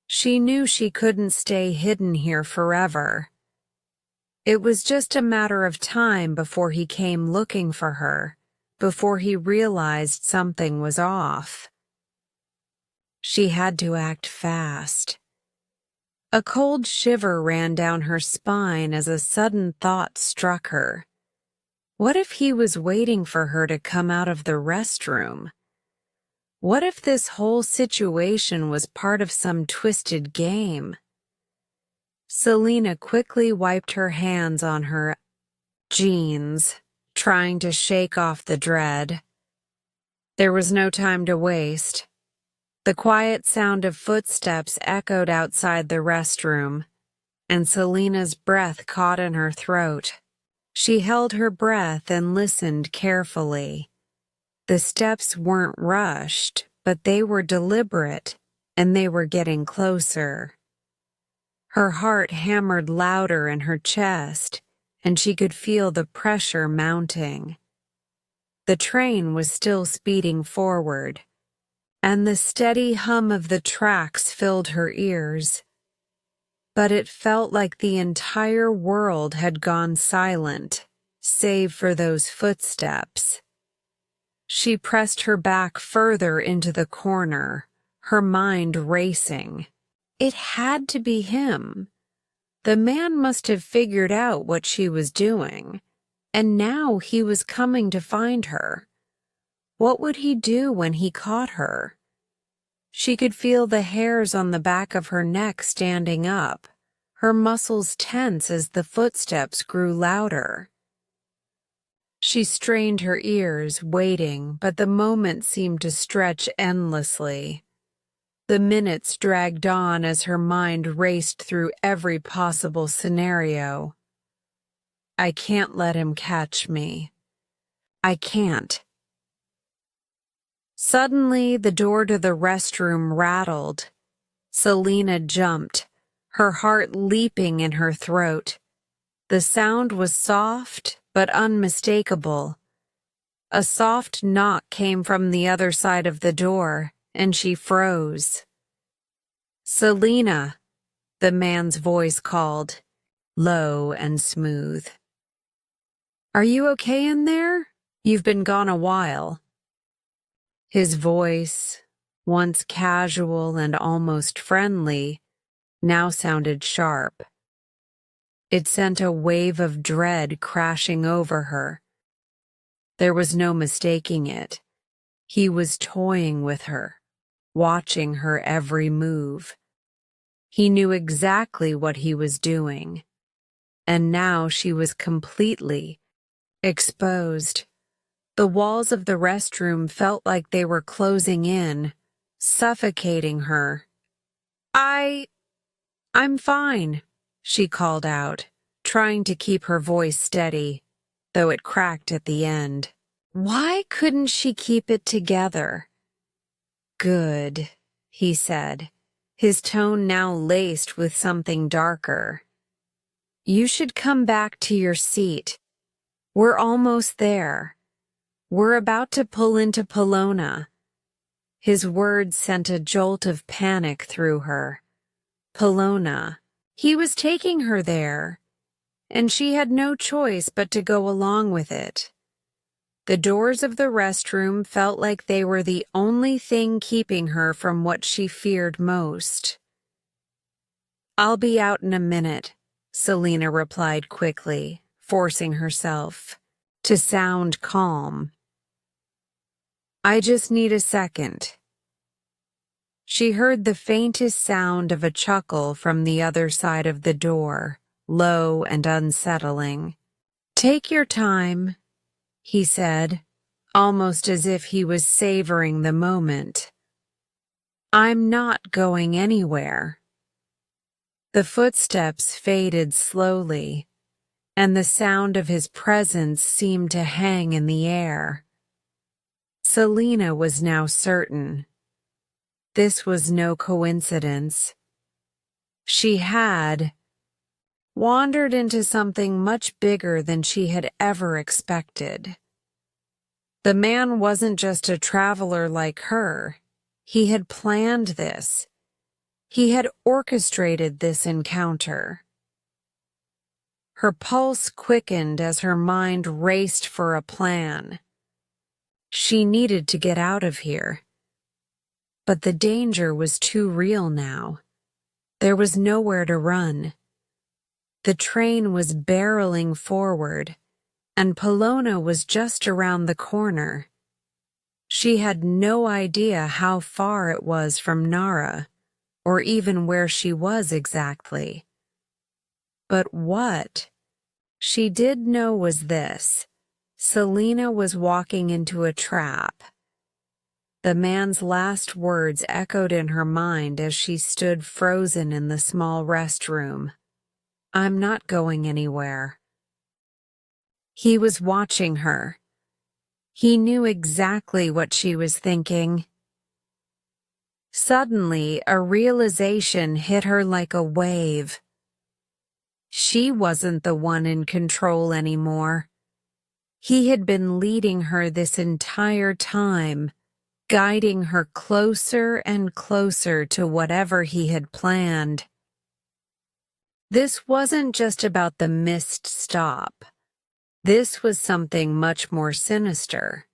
She knew she couldn't stay hidden here forever. It was just a matter of time before he came looking for her, before he realized something was off. She had to act fast. A cold shiver ran down her spine as a sudden thought struck her. What if he was waiting for her to come out of the restroom? What if this whole situation was part of some twisted game? Selena quickly wiped her hands on her jeans, trying to shake off the dread. There was no time to waste. The quiet sound of footsteps echoed outside the restroom, and Selena's breath caught in her throat. She held her breath and listened carefully. The steps weren't rushed, but they were deliberate, and they were getting closer. Her heart hammered louder in her chest, and she could feel the pressure mounting. The train was still speeding forward, and the steady hum of the tracks filled her ears. But it felt like the entire world had gone silent, save for those footsteps. She pressed her back further into the corner, her mind racing. It had to be him. The man must have figured out what she was doing, and now he was coming to find her. What would he do when he caught her? She could feel the hairs on the back of her neck standing up, her muscles tense as the footsteps grew louder. She strained her ears, waiting, but the moment seemed to stretch endlessly. The minutes dragged on as her mind raced through every possible scenario. I can't let him catch me. I can't. Suddenly, the door to the restroom rattled. Selena jumped, her heart leaping in her throat. The sound was soft but unmistakable. A soft knock came from the other side of the door, and she froze. "Selena," the man's voice called, low and smooth. "Are you okay in there? You've been gone a while." His voice, once casual and almost friendly, now sounded sharp. It sent a wave of dread crashing over her. There was no mistaking it. He was toying with her, watching her every move. He knew exactly what he was doing, and now she was completely exposed. The walls of the restroom felt like they were closing in, suffocating her. I'm fine," she called out, trying to keep her voice steady, though it cracked at the end. Why couldn't she keep it together? "Good," he said, his tone now laced with something darker. "You should come back to your seat. We're almost there. We're about to pull into Polona." His words sent a jolt of panic through her. Polona. He was taking her there, and she had no choice but to go along with it. The doors of the restroom felt like they were the only thing keeping her from what she feared most. "I'll be out in a minute," Selena replied quickly, forcing herself to sound calm. "I just need a second." She heard the faintest sound of a chuckle from the other side of the door, low and unsettling. "Take your time," he said, almost as if he was savoring the moment. "I'm not going anywhere." The footsteps faded slowly, and the sound of his presence seemed to hang in the air. Selina was now certain. This was no coincidence. She had wandered into something much bigger than she had ever expected. The man wasn't just a traveler like her. He had planned this. He had orchestrated this encounter. Her pulse quickened as her mind raced for a plan. She needed to get out of here. But the danger was too real now. There was nowhere to run. The train was barreling forward, and Polona was just around the corner. She had no idea how far it was from Nara, or even where she was exactly. But what she did know was this: Selina was walking into a trap. The man's last words echoed in her mind as she stood frozen in the small restroom. "I'm not going anywhere." He was watching her. He knew exactly what she was thinking. Suddenly, a realization hit her like a wave. She wasn't the one in control anymore. He had been leading her this entire time, guiding her closer and closer to whatever he had planned. This wasn't just about the missed stop. This was something much more sinister.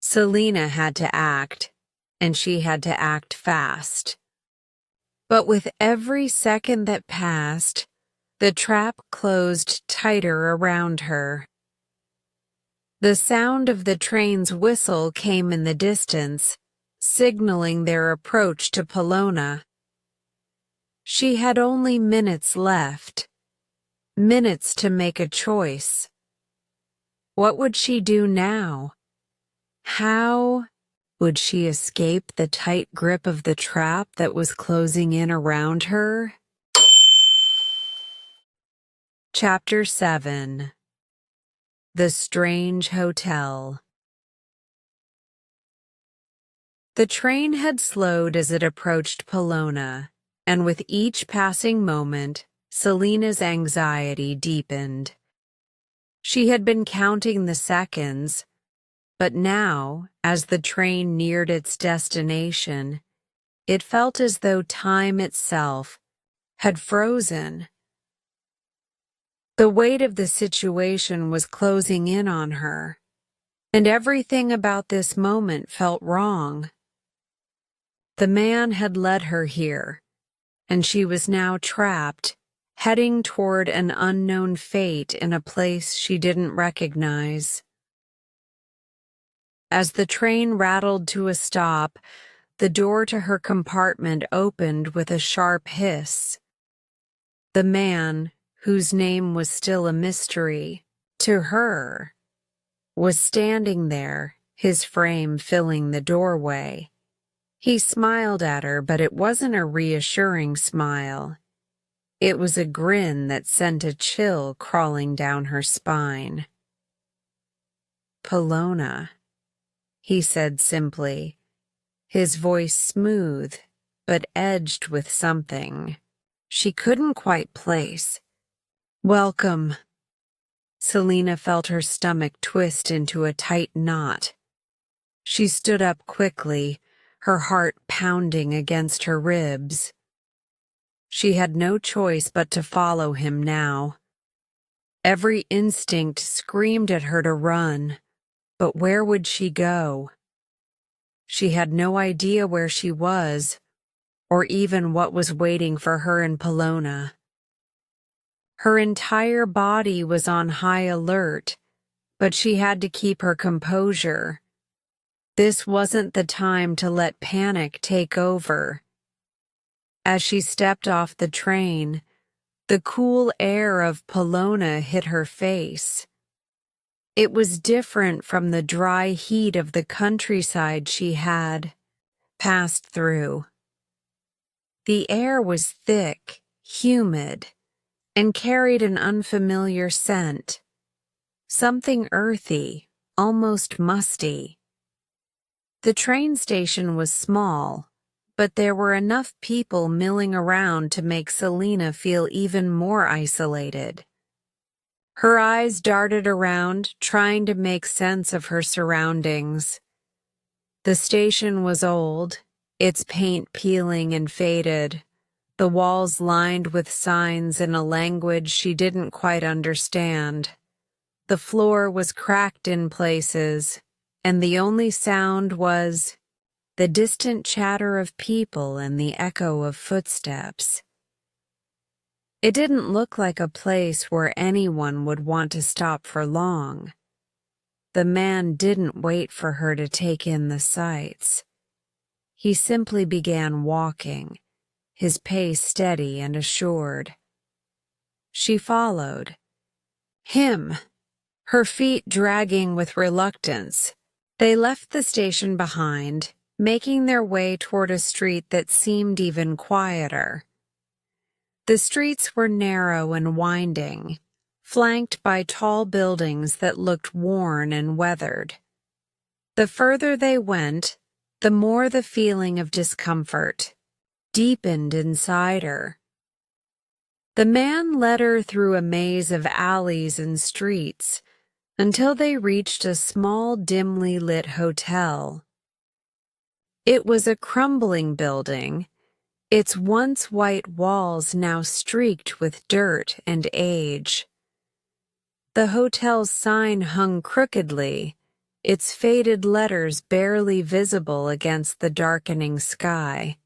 Selina had to act, and she had to act fast. But with every second that passed, the trap closed tighter around her. The sound of the train's whistle came in the distance, signaling their approach to Polona. She had only minutes left. Minutes to make a choice. What would she do now? How would she escape the tight grip of the trap that was closing in around her? Chapter 7. The Strange Hotel. The train had slowed as it approached Polona, and with each passing moment, Selina's anxiety deepened. She had been counting the seconds, but now, as the train neared its destination, it felt as though time itself had frozen. The weight of the situation was closing in on her, and everything about this moment felt wrong. The man had led her here, and she was now trapped, heading toward an unknown fate in a place she didn't recognize. As the train rattled to a stop, the door to her compartment opened with a sharp hiss. The man, whose name was still a mystery to her, was standing there, his frame filling the doorway. He smiled at her, but it wasn't a reassuring smile. It was a grin that sent a chill crawling down her spine. "Polona," he said simply, his voice smooth but edged with something she couldn't quite place. "Welcome." Selina felt her stomach twist into a tight knot. She stood up quickly, her heart pounding against her ribs. She had no choice but to follow him now. Every instinct screamed at her to run, but where would she go? She had no idea where she was, or even what was waiting for her in Polona. Her entire body was on high alert, but she had to keep her composure. This wasn't the time to let panic take over. As she stepped off the train, the cool air of Polona hit her face. It was different from the dry heat of the countryside she had passed through. The air was thick, humid, and carried an unfamiliar scent, something earthy, almost musty. The train station was small, but there were enough people milling around to make Selina feel even more isolated. Her eyes darted around, trying to make sense of her surroundings. The station was old, its paint peeling and faded, the walls lined with signs in a language she didn't quite understand. The floor was cracked in places, and the only sound was the distant chatter of people and the echo of footsteps. It didn't look like a place where anyone would want to stop for long. The man didn't wait for her to take in the sights. He simply began walking, his pace steady and assured. She followed. Him, her feet dragging with reluctance. They left the station behind, making their way toward a street that seemed even quieter. The streets were narrow and winding, flanked by tall buildings that looked worn and weathered. The further they went, the more the feeling of discomfort deepened inside her. The man led her through a maze of alleys and streets until they reached a small, dimly lit hotel. It was a crumbling building, its once white walls now streaked with dirt and age. The hotel's sign hung crookedly, its faded letters barely visible against the darkening sky.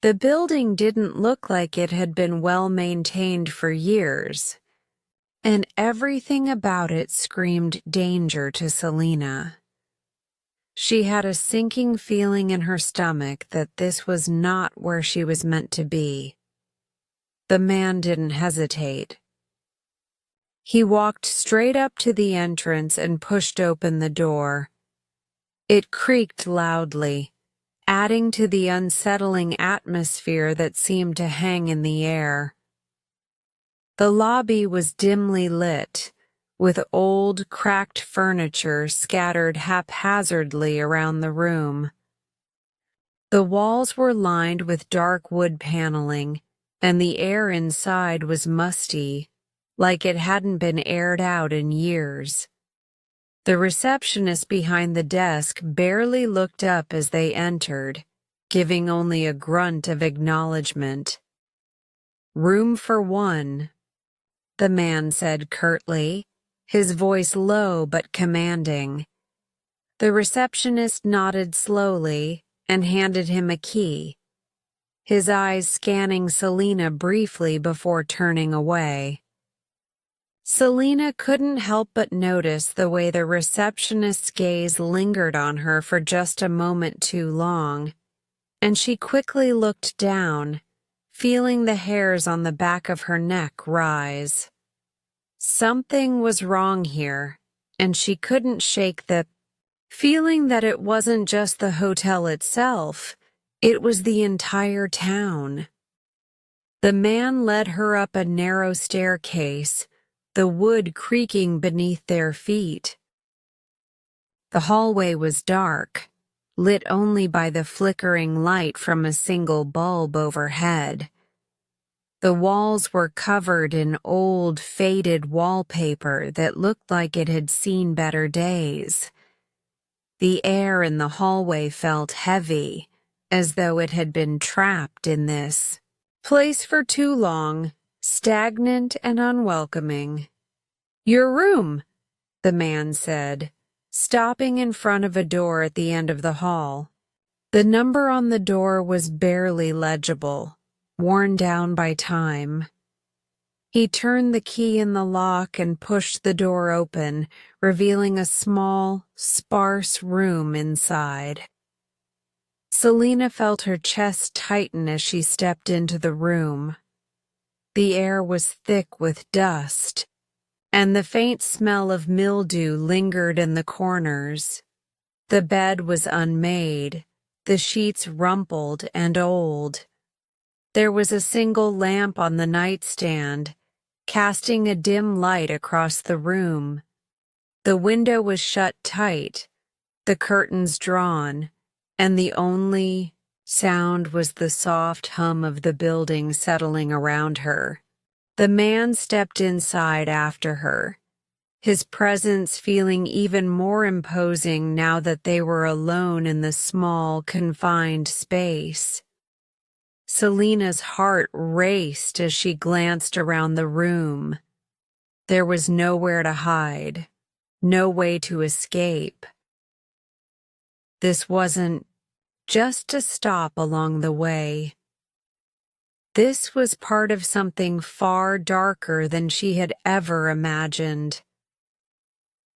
The building didn't look like it had been well maintained for years, and everything about it screamed danger to Selina. She had a sinking feeling in her stomach that this was not where she was meant to be. The man didn't hesitate. He walked straight up to the entrance and pushed open the door. It creaked loudly, adding to the unsettling atmosphere that seemed to hang in the air. The lobby was dimly lit, with old, cracked furniture scattered haphazardly around the room. The walls were lined with dark wood paneling, and the air inside was musty, like it hadn't been aired out in years. The receptionist behind the desk barely looked up as they entered, giving only a grunt of acknowledgement. "Room for one," the man said curtly, his voice low but commanding. The receptionist nodded slowly and handed him a key, his eyes scanning Selina briefly before turning away. Selina couldn't help but notice the way the receptionist's gaze lingered on her for just a moment too long, and she quickly looked down, feeling the hairs on the back of her neck rise. Something was wrong here, and she couldn't shake the feeling that it wasn't just the hotel itself, it was the entire town. The man led her up a narrow staircase, the wood creaking beneath their feet. The hallway was dark, lit only by the flickering light from a single bulb overhead. The walls were covered in old, faded wallpaper that looked like it had seen better days. The air in the hallway felt heavy, as though it had been trapped in this place for too long, stagnant and unwelcoming. "Your room," the man said, stopping in front of a door at the end of the hall. The number on the door was barely legible, worn down by time. He turned the key in the lock and pushed the door open, revealing a small, sparse room inside. Selina felt her chest tighten as she stepped into the room. The air was thick with dust, and the faint smell of mildew lingered in the corners. The bed was unmade, the sheets rumpled and old. There was a single lamp on the nightstand, casting a dim light across the room. The window was shut tight, the curtains drawn, and the only sound was the soft hum of the building settling around her. The man stepped inside after her, his presence feeling even more imposing now that they were alone in the small, confined space. Selena's heart raced as she glanced around the room. There was nowhere to hide, no way to escape. This wasn't just a stop along the way. This was part of something far darker than she had ever imagined.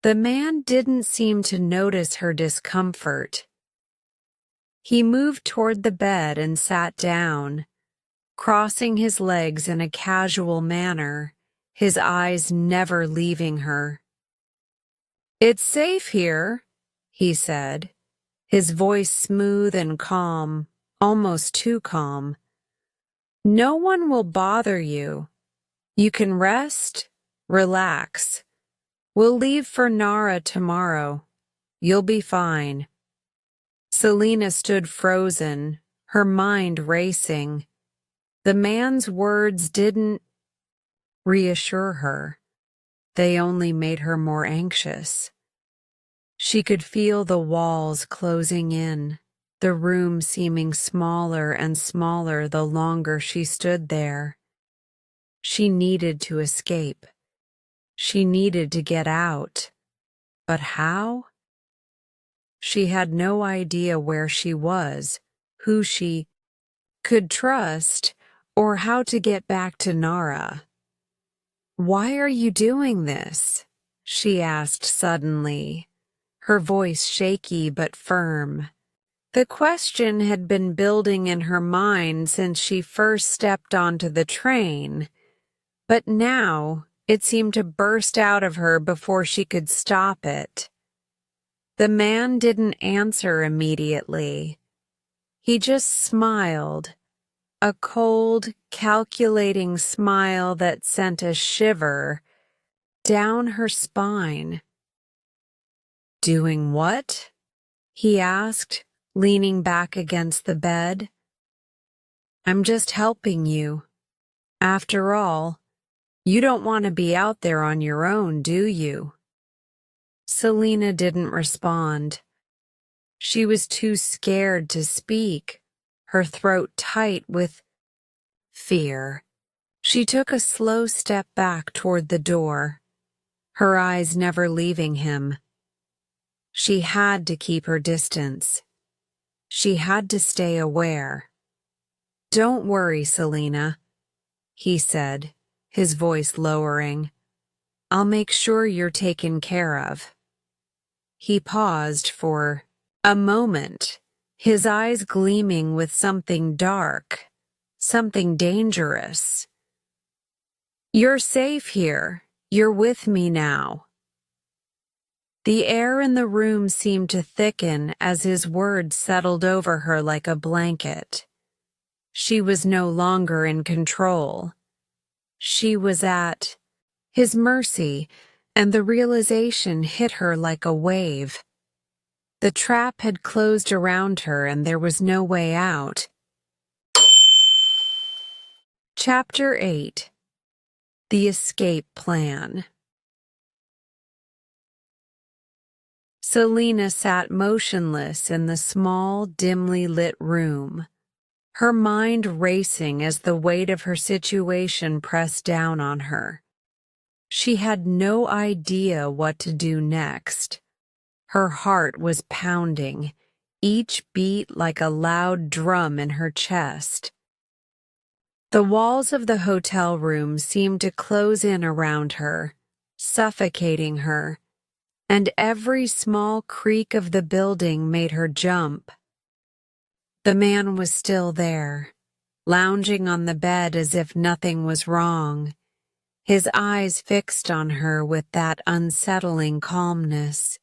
The man didn't seem to notice her discomfort. He moved toward the bed and sat down, crossing his legs in a casual manner, his eyes never leaving her. "It's safe here," he said, his voice smooth and calm, almost too calm. "No one will bother you. You can rest, relax. We'll leave for Nara tomorrow. You'll be fine." Selena stood frozen, her mind racing. The man's words didn't reassure her. They only made her more anxious. She could feel the walls closing in, the room seeming smaller and smaller the longer she stood there. She needed to escape. She needed to get out. But how? She had no idea where she was, who she could trust, or how to get back to Nara. "Why are you doing this?" she asked suddenly, her voice shaky but firm. The question had been building in her mind since she first stepped onto the train, but now it seemed to burst out of her before she could stop it. The man didn't answer immediately. He just smiled, a cold, calculating smile that sent a shiver down her spine. "Doing what?" he asked, leaning back against the bed. "I'm just helping you. After all, you don't want to be out there on your own, do you?" Selena didn't respond. She was too scared to speak, her throat tight with fear. She took a slow step back toward the door, her eyes never leaving him. She had to keep her distance. She had to stay aware. "Don't worry, Selena," he said, his voice lowering. "I'll make sure you're taken care of." He paused for a moment, his eyes gleaming with something dark, something dangerous. "You're safe here. You're with me now." The air in the room seemed to thicken as his words settled over her like a blanket. She was no longer in control. She was at his mercy, and the realization hit her like a wave. The trap had closed around her and there was no way out. Chapter 8. The Escape Plan. Selena sat motionless in the small, dimly lit room, her mind racing as the weight of her situation pressed down on her. She had no idea what to do next. Her heart was pounding, each beat like a loud drum in her chest. The walls of the hotel room seemed to close in around her, suffocating her, and every small creak of the building made her jump. The man was still there, lounging on the bed as if nothing was wrong, his eyes fixed on her with that unsettling calmness.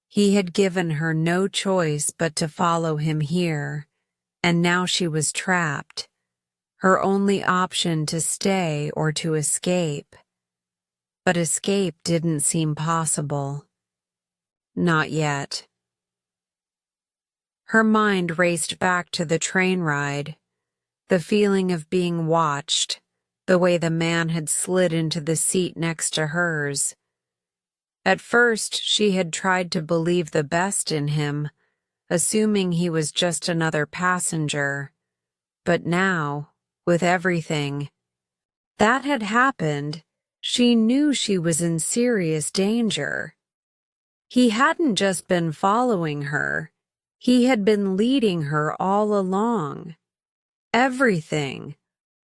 He had given her no choice but to follow him here, and now she was trapped, her only option to stay or to escape. But escape didn't seem possible. Not yet. Her mind raced back to the train ride, the feeling of being watched, the way the man had slid into the seat next to hers. At first, she had tried to believe the best in him, assuming he was just another passenger. But now, with everything that had happened, she knew she was in serious danger. He hadn't just been following her, he had been leading her all along. Everything,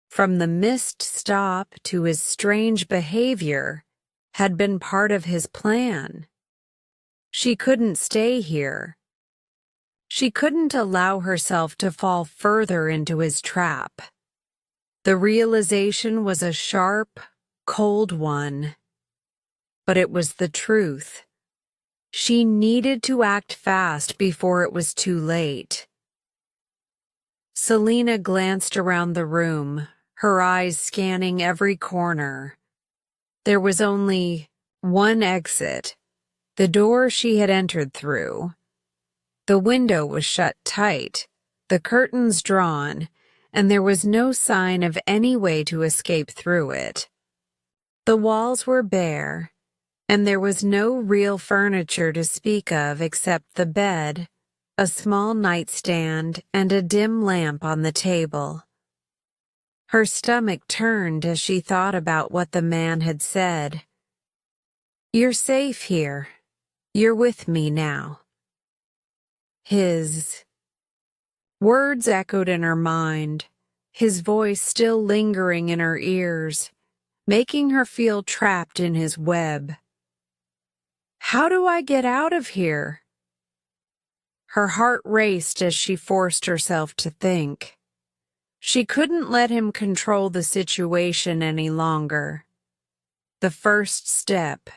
from the missed stop to his strange behavior, had been part of his plan. She couldn't stay here. She couldn't allow herself to fall further into his trap. The realization was a sharp, cold one. But it was the truth. She needed to act fast before it was too late. Selena glanced around the room, her eyes scanning every corner. There was only one exit, the door she had entered through. The window was shut tight, the curtains drawn, and there was no sign of any way to escape through it. The walls were bare, and there was no real furniture to speak of except the bed, a small nightstand, and a dim lamp on the table. Her stomach turned as she thought about what the man had said. "You're safe here. You're with me now." His words echoed in her mind, his voice still lingering in her ears, making her feel trapped in his web. How do I get out of here? Her heart raced as she forced herself to think. She couldn't let him control the situation any longer. The first step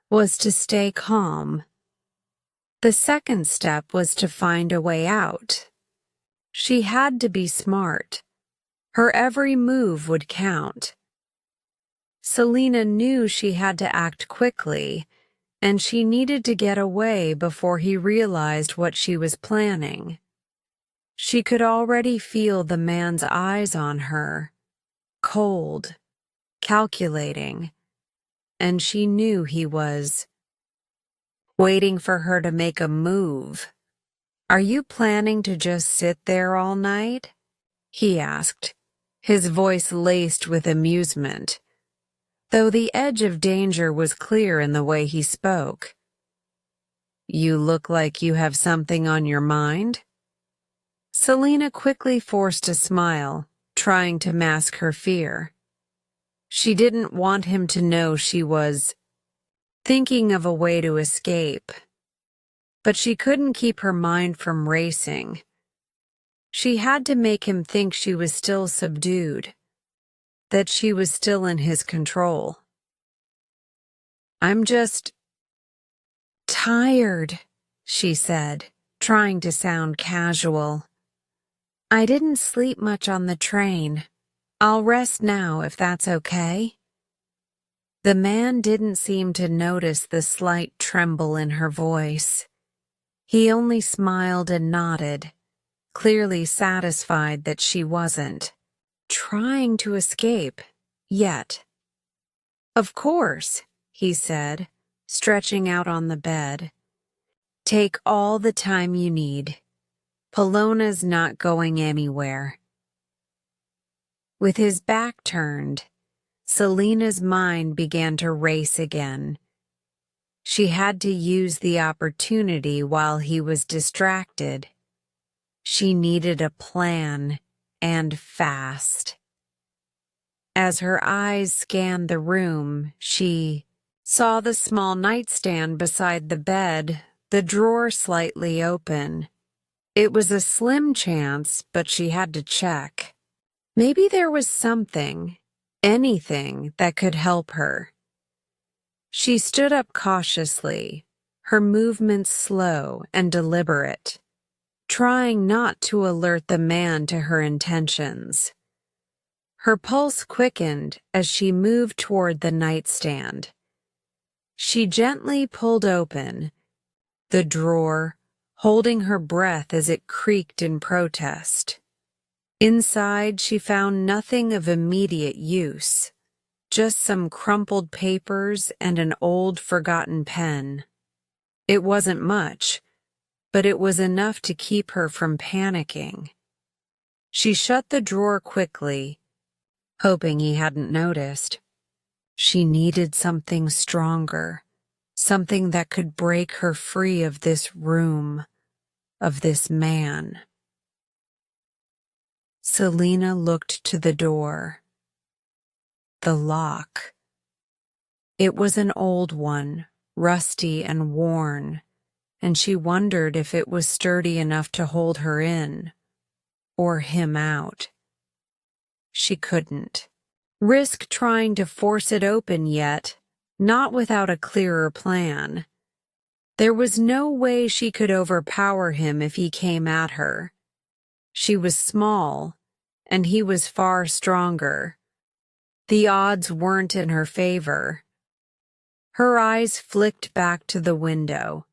was to stay calm. The second step was to find a way out. She had to be smart. Her every move would count. Selena knew she had to act quickly, and she needed to get away before he realized what she was planning. She could already feel the man's eyes on her, cold, calculating, and she knew he was waiting for her to make a move. "Are you planning to just sit there all night?" he asked, his voice laced with amusement, though the edge of danger was clear in the way he spoke. "You look like you have something on your mind." Selena quickly forced a smile, trying to mask her fear. She didn't want him to know she was thinking of a way to escape. But she couldn't keep her mind from racing. She had to make him think she was still subdued, that she was still in his control. "I'm just tired," she said, trying to sound casual. "I didn't sleep much on the train. I'll rest now if that's okay." The man didn't seem to notice the slight tremble in her voice. He only smiled and nodded, clearly satisfied that she wasn't trying to escape yet. "Of course," he said, stretching out on the bed. "Take all the time you need. Pollona's not going anywhere." With his back turned, Selena's mind began to race again. She had to use the opportunity while he was distracted. She needed a plan, and fast. As her eyes scanned the room, she saw the small nightstand beside the bed, the drawer slightly open. It was a slim chance, but she had to check. Maybe there was something, anything that could help her. She stood up cautiously, her movements slow and deliberate, trying not to alert the man to her intentions. Her pulse quickened as she moved toward the nightstand. She gently pulled open the drawer, holding her breath as it creaked in protest. Inside, she found nothing of immediate use, just some crumpled papers and an old forgotten pen. It wasn't much, but it was enough to keep her from panicking. She shut the drawer quickly, hoping he hadn't noticed. She needed something stronger, something that could break her free of this room, of this man. Selena looked to the door. The lock. It was an old one, rusty and worn, and she wondered if it was sturdy enough to hold her in, or him out. She couldn't risk trying to force it open yet, not without a clearer plan. There was no way she could overpower him if he came at her. She was small, and he was far stronger. The odds weren't in her favor. Her eyes flicked back to the window.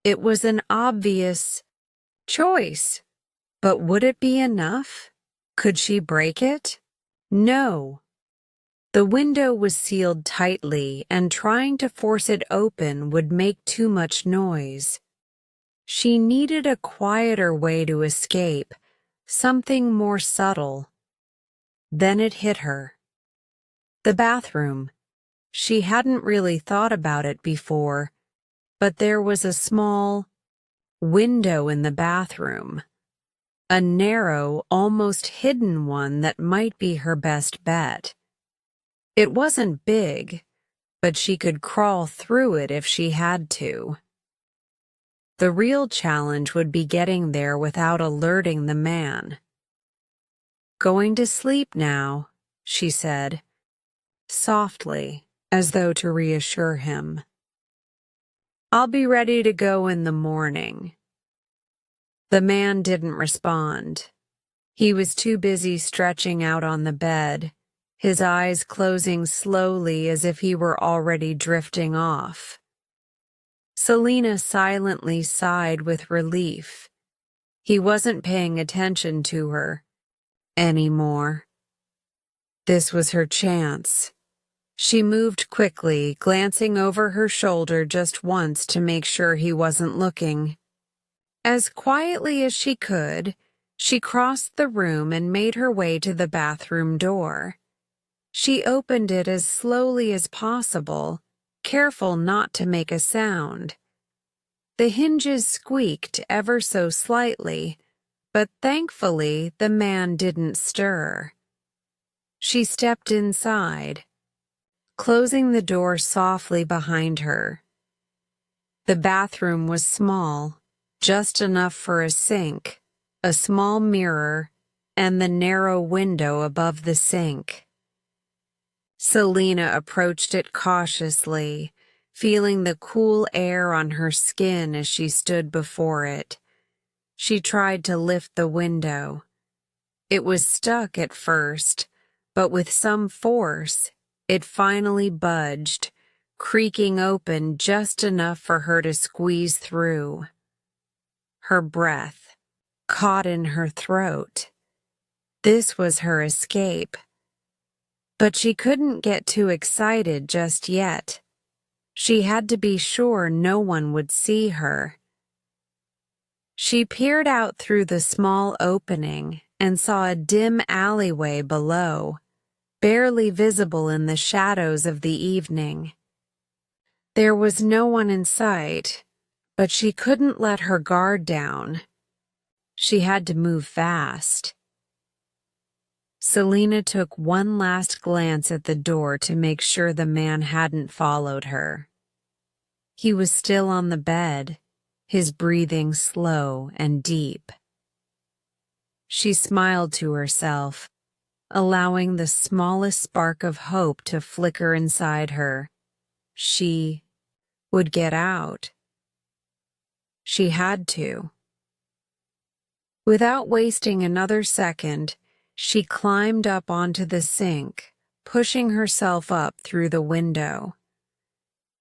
It was an obvious choice, but would it be enough? Could she break it? No. The window was sealed tightly, and trying to force it open would make too much noise. She needed a quieter way to escape, something more subtle. Then it hit her. The bathroom. She hadn't really thought about it before, but there was a small window in the bathroom. A narrow, almost hidden one that might be her best bet. It wasn't big, but she could crawl through it if she had to. The real challenge would be getting there without alerting the man. "Going to sleep now," she said, softly, as though to reassure him. "I'll be ready to go in the morning." The man didn't respond. He was too busy stretching out on the bed, his eyes closing slowly as if he were already drifting off. Selena silently sighed with relief. He wasn't paying attention to her anymore. This was her chance. She moved quickly, glancing over her shoulder just once to make sure he wasn't looking. As quietly as she could, she crossed the room and made her way to the bathroom door. She opened it as slowly as possible, careful not to make a sound. The hinges squeaked ever so slightly, but thankfully the man didn't stir. She stepped inside, closing the door softly behind her. The bathroom was small, just enough for a sink, a small mirror, and the narrow window above the sink. Selena approached it cautiously, feeling the cool air on her skin as she stood before it. She tried to lift the window. It was stuck at first, but with some force, it finally budged, creaking open just enough for her to squeeze through. Her breath caught in her throat. This was her escape. But she couldn't get too excited just yet. She had to be sure no one would see her. She peered out through the small opening and saw a dim alleyway below, barely visible in the shadows of the evening. There was no one in sight, but she couldn't let her guard down. She had to move fast. Selena took one last glance at the door to make sure the man hadn't followed her. He was still on the bed, his breathing slow and deep. She smiled to herself, allowing the smallest spark of hope to flicker inside her. She would get out. She had to. Without wasting another second, she climbed up onto the sink, pushing herself up through the window.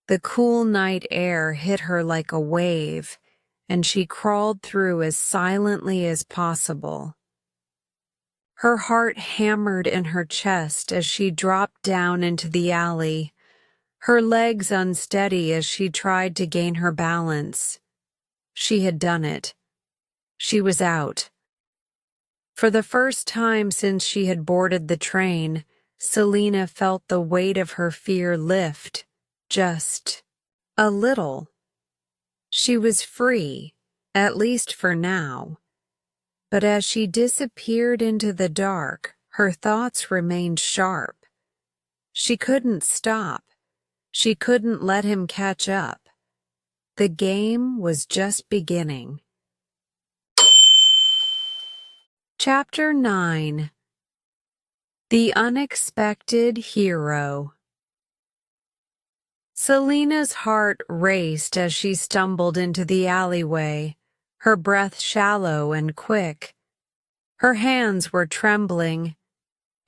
The cool night air hit her like a wave, and she crawled through as silently as possible. Her heart hammered in her chest as she dropped down into the alley, her legs unsteady as she tried to gain her balance. She had done it. She was out. For the first time since she had boarded the train, Selina felt the weight of her fear lift, just a little. She was free, at least for now. But as she disappeared into the dark, her thoughts remained sharp. She couldn't stop. She couldn't let him catch up. The game was just beginning. Chapter 9. The Unexpected Hero. Selina's heart raced as she stumbled into the alleyway, her breath shallow and quick. Her hands were trembling,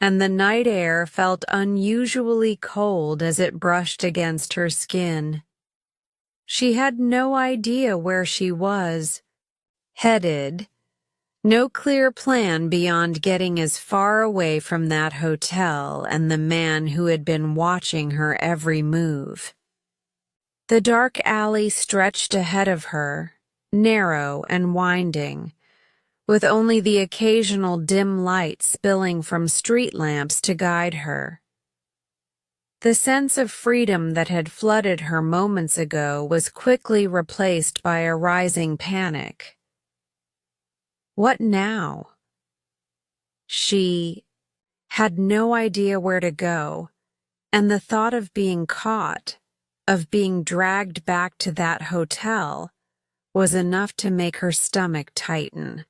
and the night air felt unusually cold as it brushed against her skin. She had no idea where she was headed, no clear plan beyond getting as far away from that hotel and the man who had been watching her every move. The dark alley stretched ahead of her, narrow and winding, with only the occasional dim light spilling from street lamps to guide her. The sense of freedom that had flooded her moments ago was quickly replaced by a rising panic. What now? She had no idea where to go, and the thought of being caught, of being dragged back to that hotel, was enough to make her stomach tighten.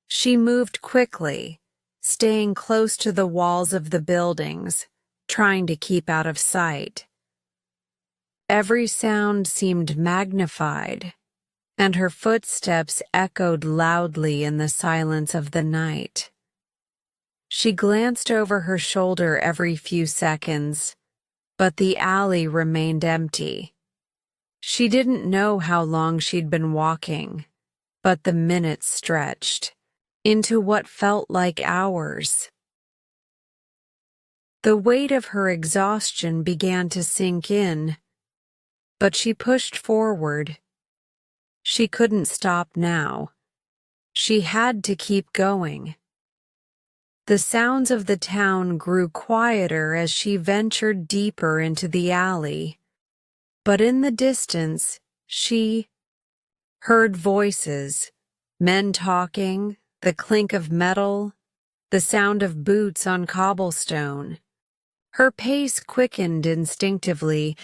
She moved quickly, staying close to the walls of the buildings, trying to keep out of sight. Every sound seemed magnified, and her footsteps echoed loudly in the silence of the night. She glanced over her shoulder every few seconds, but the alley remained empty. She didn't know how long she'd been walking, but the minutes stretched into what felt like hours. The weight of her exhaustion began to sink in, but she pushed forward. She couldn't stop now. She had to keep going. The sounds of the town grew quieter as she ventured deeper into the alley, but in the distance, she heard voices, men talking, the clink of metal, the sound of boots on cobblestone. Her pace quickened instinctively,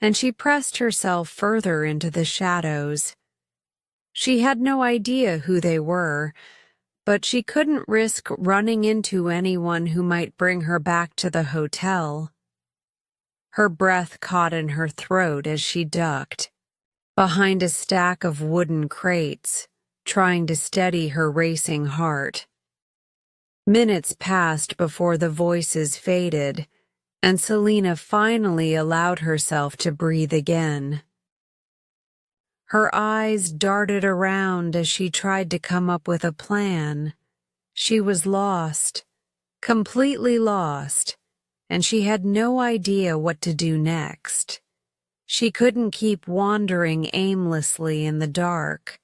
and she pressed herself further into the shadows. She had no idea who they were, but she couldn't risk running into anyone who might bring her back to the hotel. Her breath caught in her throat as she ducked behind a stack of wooden crates, trying to steady her racing heart. Minutes passed before the voices faded, and Selina finally allowed herself to breathe again. Her eyes darted around as she tried to come up with a plan. She was lost, completely lost, and she had no idea what to do next. She couldn't keep wandering aimlessly in the dark.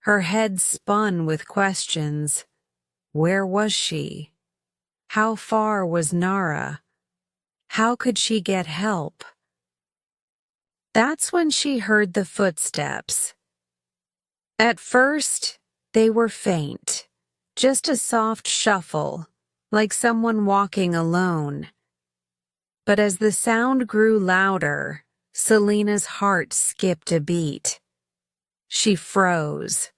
Her head spun with questions. Where was she? How far was Nara? How could she get help? That's when she heard the footsteps. At first, they were faint, just a soft shuffle, like someone walking alone. But as the sound grew louder, Selina's heart skipped a beat. She froze,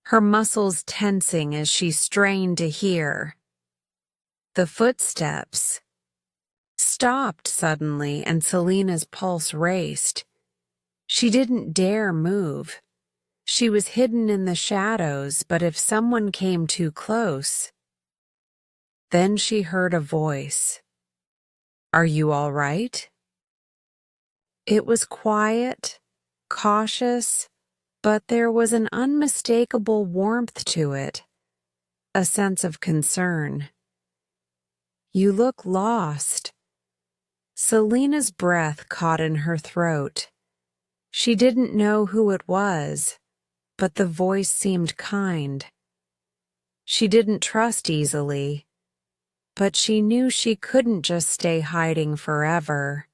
her muscles tensing as she strained to hear. The footsteps stopped suddenly, and Selina's pulse raced. She didn't dare move. She was hidden in the shadows, but if someone came too close... Then she heard a voice. "Are you all right?" It was quiet, cautious, but there was an unmistakable warmth to it, a sense of concern. "You look lost." Selena's breath caught in her throat. She didn't know who it was, but the voice seemed kind. She didn't trust easily, but she knew she couldn't just stay hiding forever.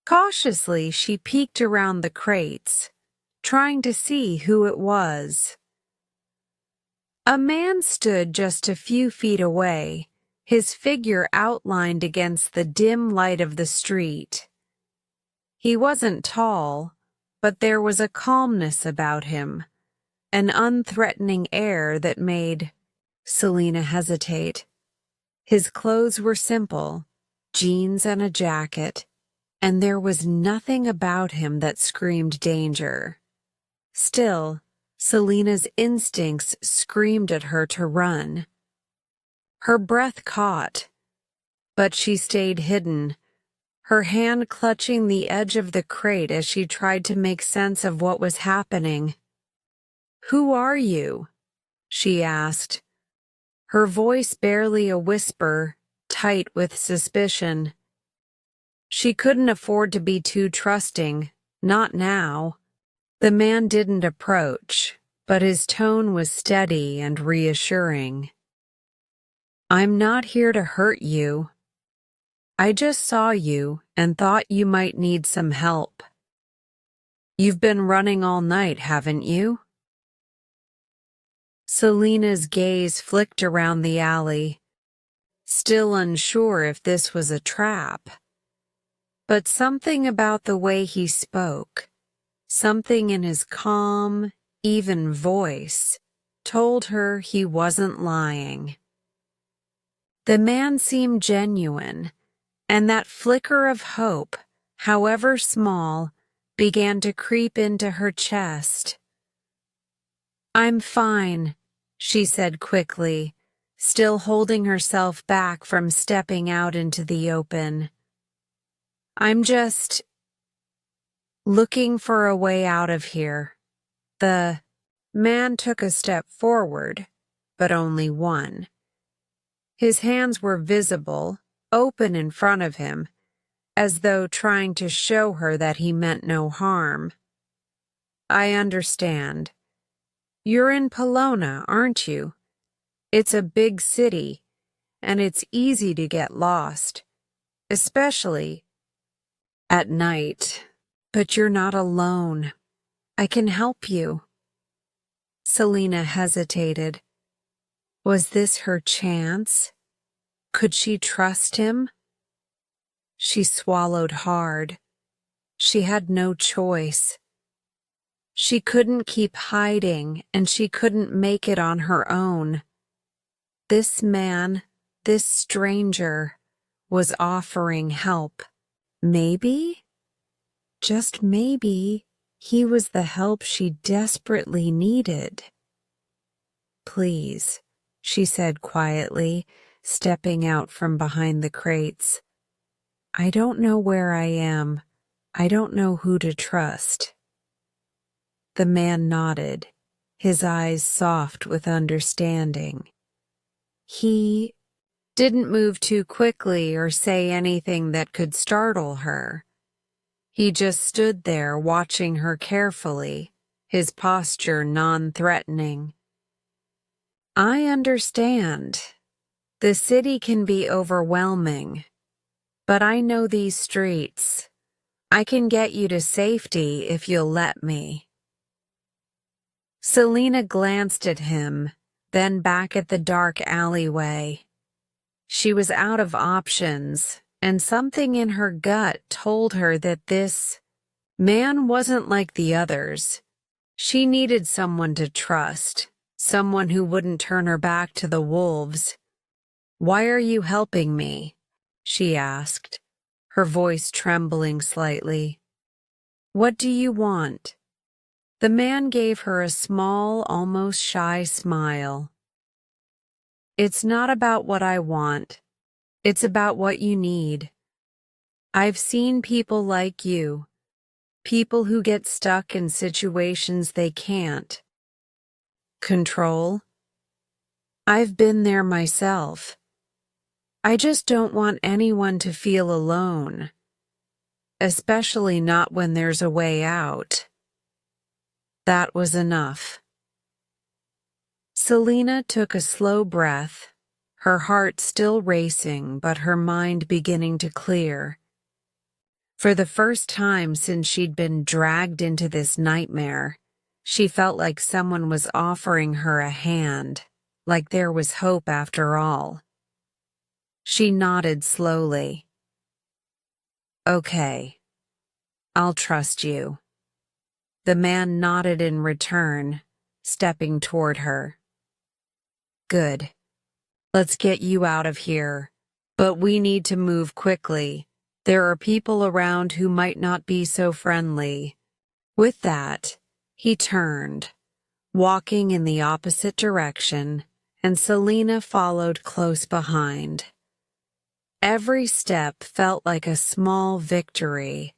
Cautiously, she peeked around the crates, trying to see who it was. A man stood just a few feet away, his figure outlined against the dim light of the street. He wasn't tall, but there was a calmness about him, an unthreatening air that made Selena hesitate. His clothes were simple, jeans and a jacket, and there was nothing about him that screamed danger. Still, Selena's instincts screamed at her to run. Her breath caught, but she stayed hidden, her hand clutching the edge of the crate as she tried to make sense of what was happening. "Who are you?" she asked, her voice barely a whisper, tight with suspicion. She couldn't afford to be too trusting, not now. The man didn't approach, but his tone was steady and reassuring. "I'm not here to hurt you. I just saw you and thought you might need some help. You've been running all night, haven't you?" Selena's gaze flicked around the alley, still unsure if this was a trap. But something about the way he spoke, something in his calm, even voice, told her he wasn't lying. The man seemed genuine, and that flicker of hope, however small, began to creep into her chest. "I'm fine," she said quickly, still holding herself back from stepping out into the open. "I'm just looking for a way out of here." The man took a step forward, but only one. His hands were visible, open in front of him, as though trying to show her that he meant no harm. "I understand. You're in Pelona, aren't you? It's a big city, and it's easy to get lost, especially at night. But you're not alone. I can help you." Selena hesitated. Was this her chance? Could she trust him? She swallowed hard. She had no choice. She couldn't keep hiding, and she couldn't make it on her own. This man, this stranger, was offering help. Maybe, just maybe, he was the help she desperately needed. "Please," she said quietly, stepping out from behind the crates. "I don't know where I am. I don't know who to trust." The man nodded, his eyes soft with understanding. He didn't move too quickly or say anything that could startle her. He just stood there watching her carefully, his posture non-threatening. "I understand. The city can be overwhelming, but I know these streets. I can get you to safety if you'll let me." Selena glanced at him, then back at the dark alleyway. She was out of options, and something in her gut told her that this man wasn't like the others. She needed someone to trust, someone who wouldn't turn her back to the wolves. "Why are you helping me?" she asked, her voice trembling slightly. "What do you want?" The man gave her a small, almost shy smile. "It's not about what I want. It's about what you need. I've seen people like you, People who get stuck in situations they can't control. I've been there myself. I just don't want anyone to feel alone, especially not when there's a way out. That was enough. Selena took a slow breath, her heart still racing but her mind beginning to clear. For the first time since she'd been dragged into this nightmare, she felt like someone was offering her a hand, like there was hope after all. She nodded slowly. Okay, I'll trust you. The man nodded in return, stepping toward her. Good. Let's get you out of here, but we need to move quickly. There are people around who might not be so friendly. With that, he turned, walking in the opposite direction, and Selena followed close behind. Every step felt like a small victory,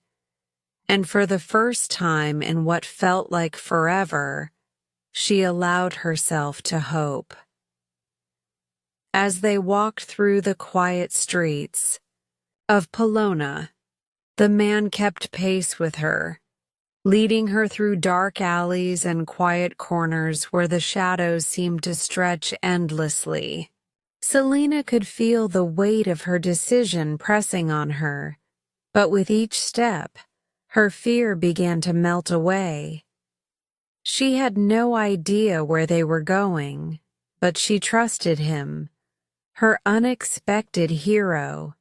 and for the first time in what felt like forever, she allowed herself to hope. As they walked through the quiet streets of Polona, the man kept pace with her, leading her through dark alleys and quiet corners where the shadows seemed to stretch endlessly. Selena could feel the weight of her decision pressing on her, but with each step, her fear began to melt away. She had no idea where they were going, but she trusted him, her unexpected hero,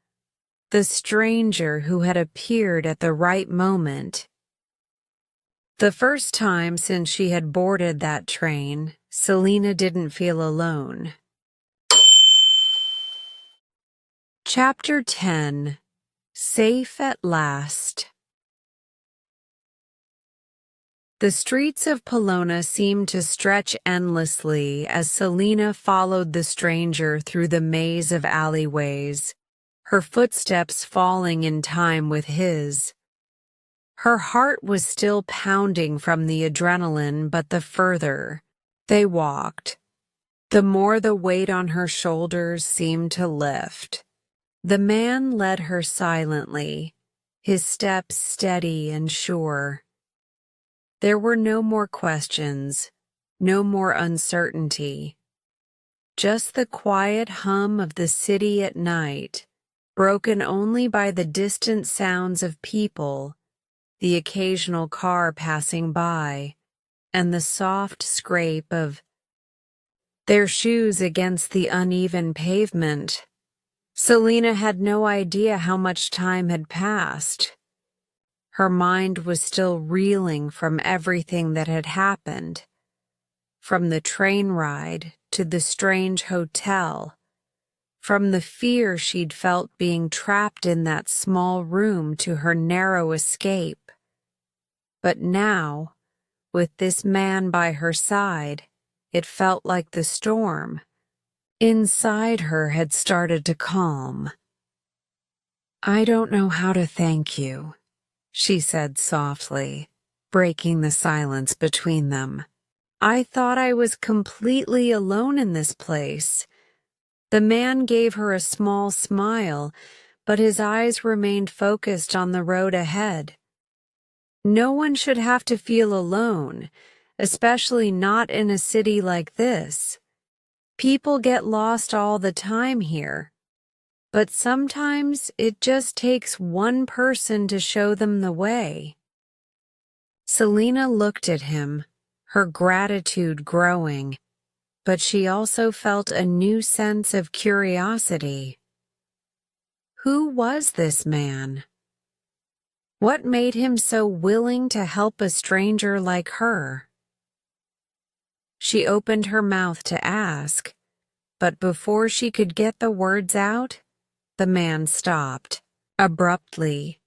the stranger who had appeared at the right moment. The first time since she had boarded that train, Selena didn't feel alone. Chapter 10. Safe at Last. The streets of Polona seemed to stretch endlessly as Selena followed the stranger through the maze of alleyways, her footsteps falling in time with his. Her heart was still pounding from the adrenaline, but the further they walked, the more the weight on her shoulders seemed to lift. The man led her silently, his steps steady and sure. There were no more questions, no more uncertainty. Just the quiet hum of the city at night, broken only by the distant sounds of people, the occasional car passing by, and the soft scrape of their shoes against the uneven pavement. Selena had no idea how much time had passed. Her mind was still reeling from everything that had happened, from the train ride to the strange hotel, from the fear she'd felt being trapped in that small room to her narrow escape. But now, with this man by her side, it felt like the storm inside her had started to calm. I don't know how to thank you, she said softly, breaking the silence between them. I thought I was completely alone in this place. The man gave her a small smile, but his eyes remained focused on the road ahead. No one should have to feel alone, especially not in a city like this. People get lost all the time here, but sometimes it just takes one person to show them the way. Selena looked at him, her gratitude growing, but she also felt a new sense of curiosity. Who was this man? What made him so willing to help a stranger like her? She opened her mouth to ask, but before she could get the words out, the man stopped, abruptly.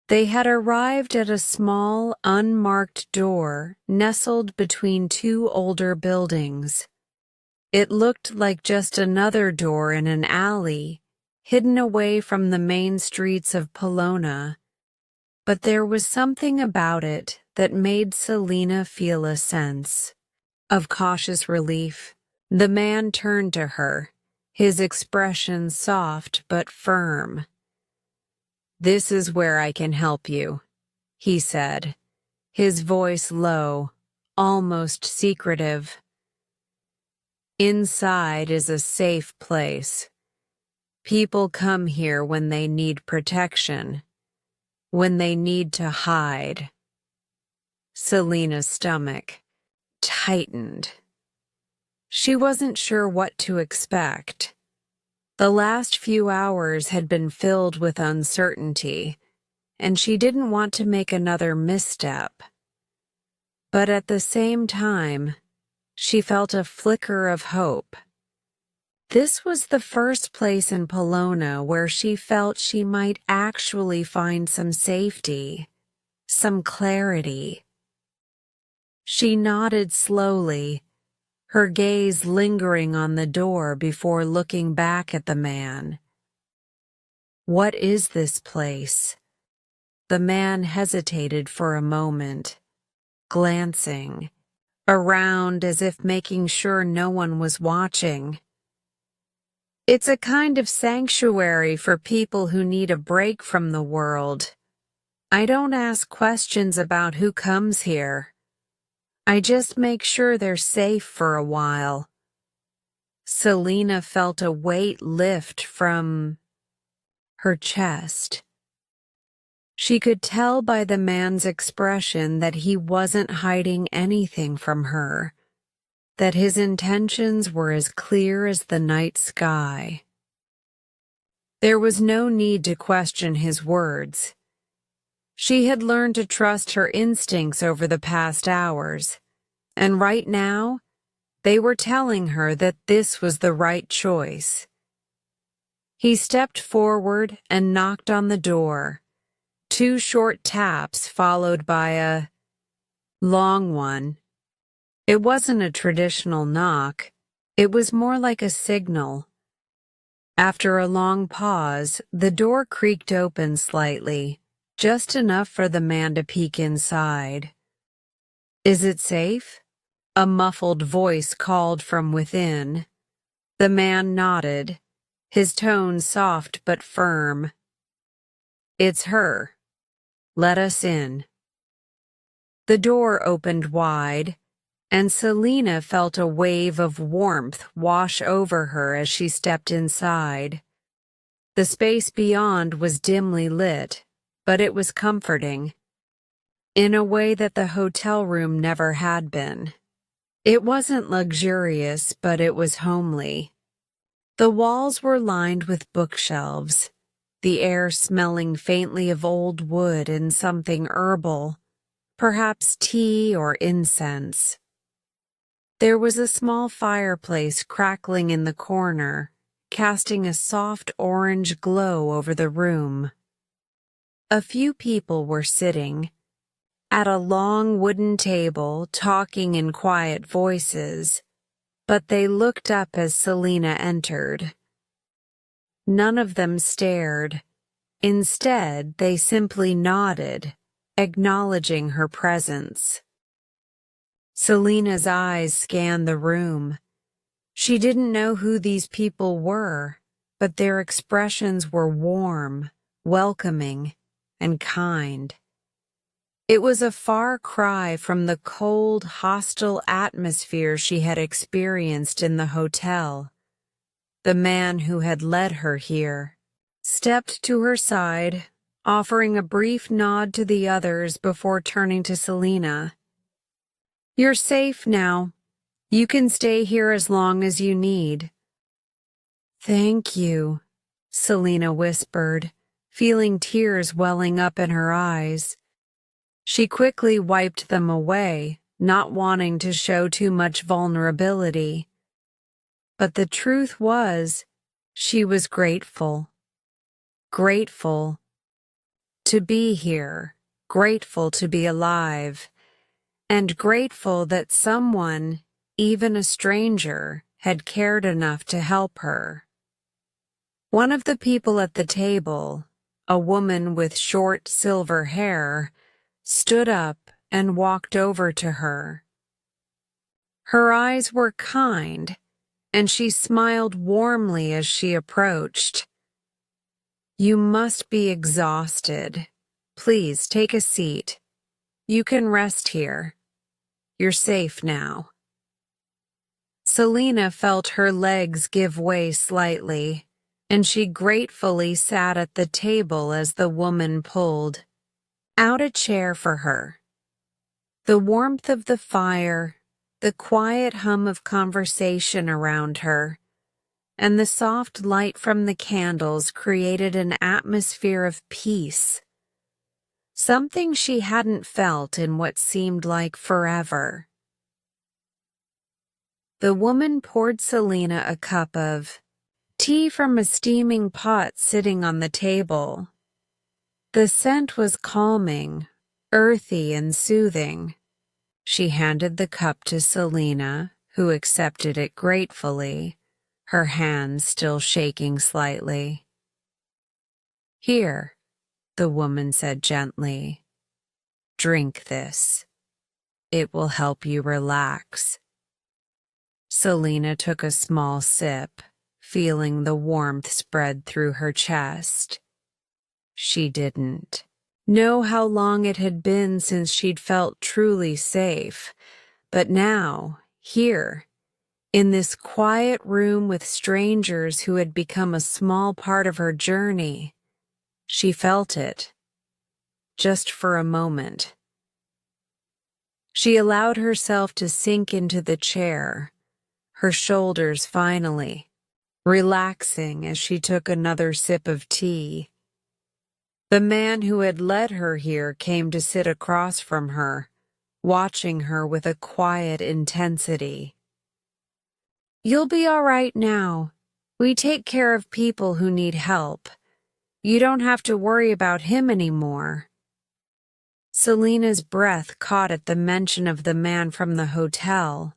They had arrived at a small, unmarked door nestled between two older buildings. It looked like just another door in an alley, hidden away from the main streets of Polona. but there was something about it that made Selina feel a sense of cautious relief. The man turned to her, his expression soft but firm. "This is where I can help you," he said, his voice low, almost secretive. "Inside is a safe place. People come here when they need protection, when they need to hide." Selina's stomach tightened. She wasn't sure what to expect. The last few hours had been filled with uncertainty, and she didn't want to make another misstep. But at the same time, she felt a flicker of hope. This was the first place in Polona where she felt she might actually find some safety, some clarity. She nodded slowly, her gaze lingering on the door before looking back at the man. "What is this place?" The man hesitated for a moment, glancing around as if making sure no one was watching. "It's a kind of sanctuary for people who need a break from the world. I don't ask questions about who comes here. I just make sure they're safe for a while." Selina felt a weight lift from her chest. She could tell by the man's expression that he wasn't hiding anything from her, that his intentions were as clear as the night sky. There was no need to question his words. She had learned to trust her instincts over the past hours, and right now, they were telling her that this was the right choice. He stepped forward and knocked on the door, 2 short taps followed by a long one. It wasn't a traditional knock, it was more like a signal. After a long pause, the door creaked open slightly, just enough for the man to peek inside. "Is it safe?" a muffled voice called from within. The man nodded, his tone soft but firm. "It's her. Let us in." The door opened wide, and Selina felt a wave of warmth wash over her as she stepped inside. The space beyond was dimly lit, but it was comforting, in a way that the hotel room never had been. It wasn't luxurious, but it was homely. The walls were lined with bookshelves, the air smelling faintly of old wood and something herbal, perhaps tea or incense. There was a small fireplace crackling in the corner, casting a soft orange glow over the room. A few people were sitting at a long wooden table, talking in quiet voices, but they looked up as Selina entered. None of them stared. Instead, they simply nodded, acknowledging her presence. Selina's eyes scanned the room. She didn't know who these people were, but their expressions were warm, welcoming, and kind. It was a far cry from the cold, hostile atmosphere she had experienced in the hotel. The man who had led her here stepped to her side, offering a brief nod to the others before turning to Selina. "You're safe now. You can stay here as long as you need." "Thank you," Selina whispered, feeling tears welling up in her eyes. She quickly wiped them away, not wanting to show too much vulnerability. But the truth was, she was grateful. Grateful to be here, grateful to be alive, and grateful that someone, even a stranger, had cared enough to help her. One of the people at the table, a woman with short silver hair, stood up and walked over to her. Her eyes were kind, and she smiled warmly as she approached. "You must be exhausted. Please take a seat. You can rest here. You're safe now." Selina felt her legs give way slightly, and she gratefully sat at the table as the woman pulled out a chair for her. The warmth of the fire, the quiet hum of conversation around her, and the soft light from the candles created an atmosphere of peace, something she hadn't felt in what seemed like forever. The woman poured Selina a cup of tea from a steaming pot sitting on the table. The scent was calming, earthy and soothing. She handed the cup to Selina, who accepted it gratefully, her hands still shaking slightly. "Here," the woman said gently. "Drink this. It will help you relax." Selina took a small sip, feeling the warmth spread through her chest. She didn't know how long it had been since she'd felt truly safe, but now, here, in this quiet room with strangers who had become a small part of her journey, she felt it, just for a moment. She allowed herself to sink into the chair, her shoulders finally relaxing as she took another sip of tea. The man who had led her here came to sit across from her, watching her with a quiet intensity. "You'll be all right now. We take care of people who need help. You don't have to worry about him anymore." Selina's breath caught at the mention of the man from the hotel,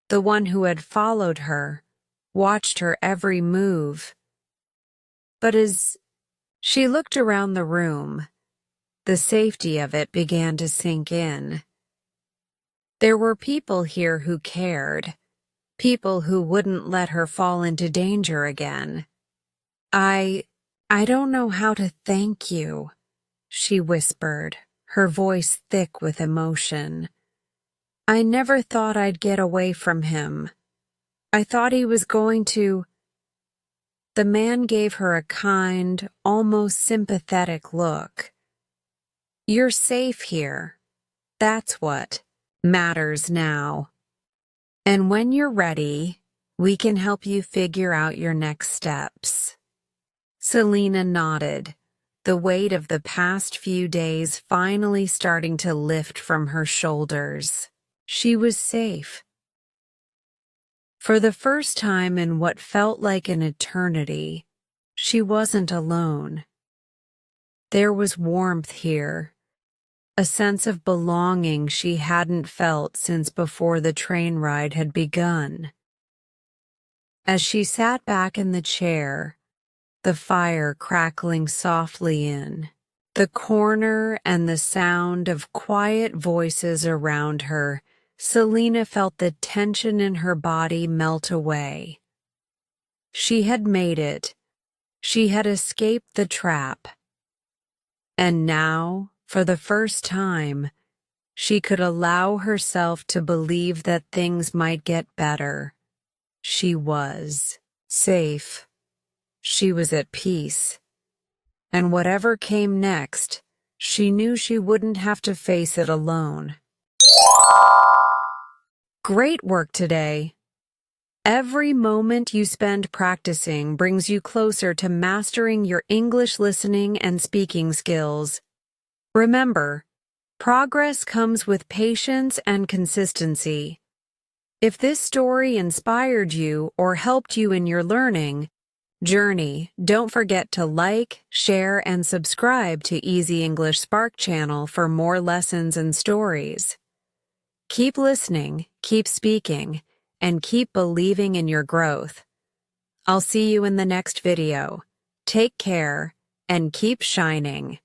the one who had followed her, watched her every move. But as she looked around the room, the safety of it began to sink in. There were people here who cared, people who wouldn't let her fall into danger again. I don't know how to thank you," she whispered, her voice thick with emotion. "I never thought I'd get away from him. I thought he was going to—" The man gave her a kind, almost sympathetic look. "You're safe here. That's what matters now. And when you're ready, we can help you figure out your next steps." Selina nodded, the weight of the past few days finally starting to lift from her shoulders. She was safe. For the first time in what felt like an eternity, she wasn't alone. There was warmth here, a sense of belonging she hadn't felt since before the train ride had begun. As she sat back in the chair, the fire crackling softly in, the corner and the sound of quiet voices around her, Selina felt the tension in her body melt away. She had made it. She had escaped the trap. And now, for the first time, she could allow herself to believe that things might get better. She was safe. She was at peace. And whatever came next, she knew she wouldn't have to face it alone. Great work today. Every moment you spend practicing brings you closer to mastering your English listening and speaking skills. Remember, progress comes with patience and consistency. If this story inspired you or helped you in your learning journey, don't forget to like, share, and subscribe to Easy English Spark channel for more lessons and stories. Keep listening, keep speaking, and keep believing in your growth. I'll see you in the next video. Take care and keep shining.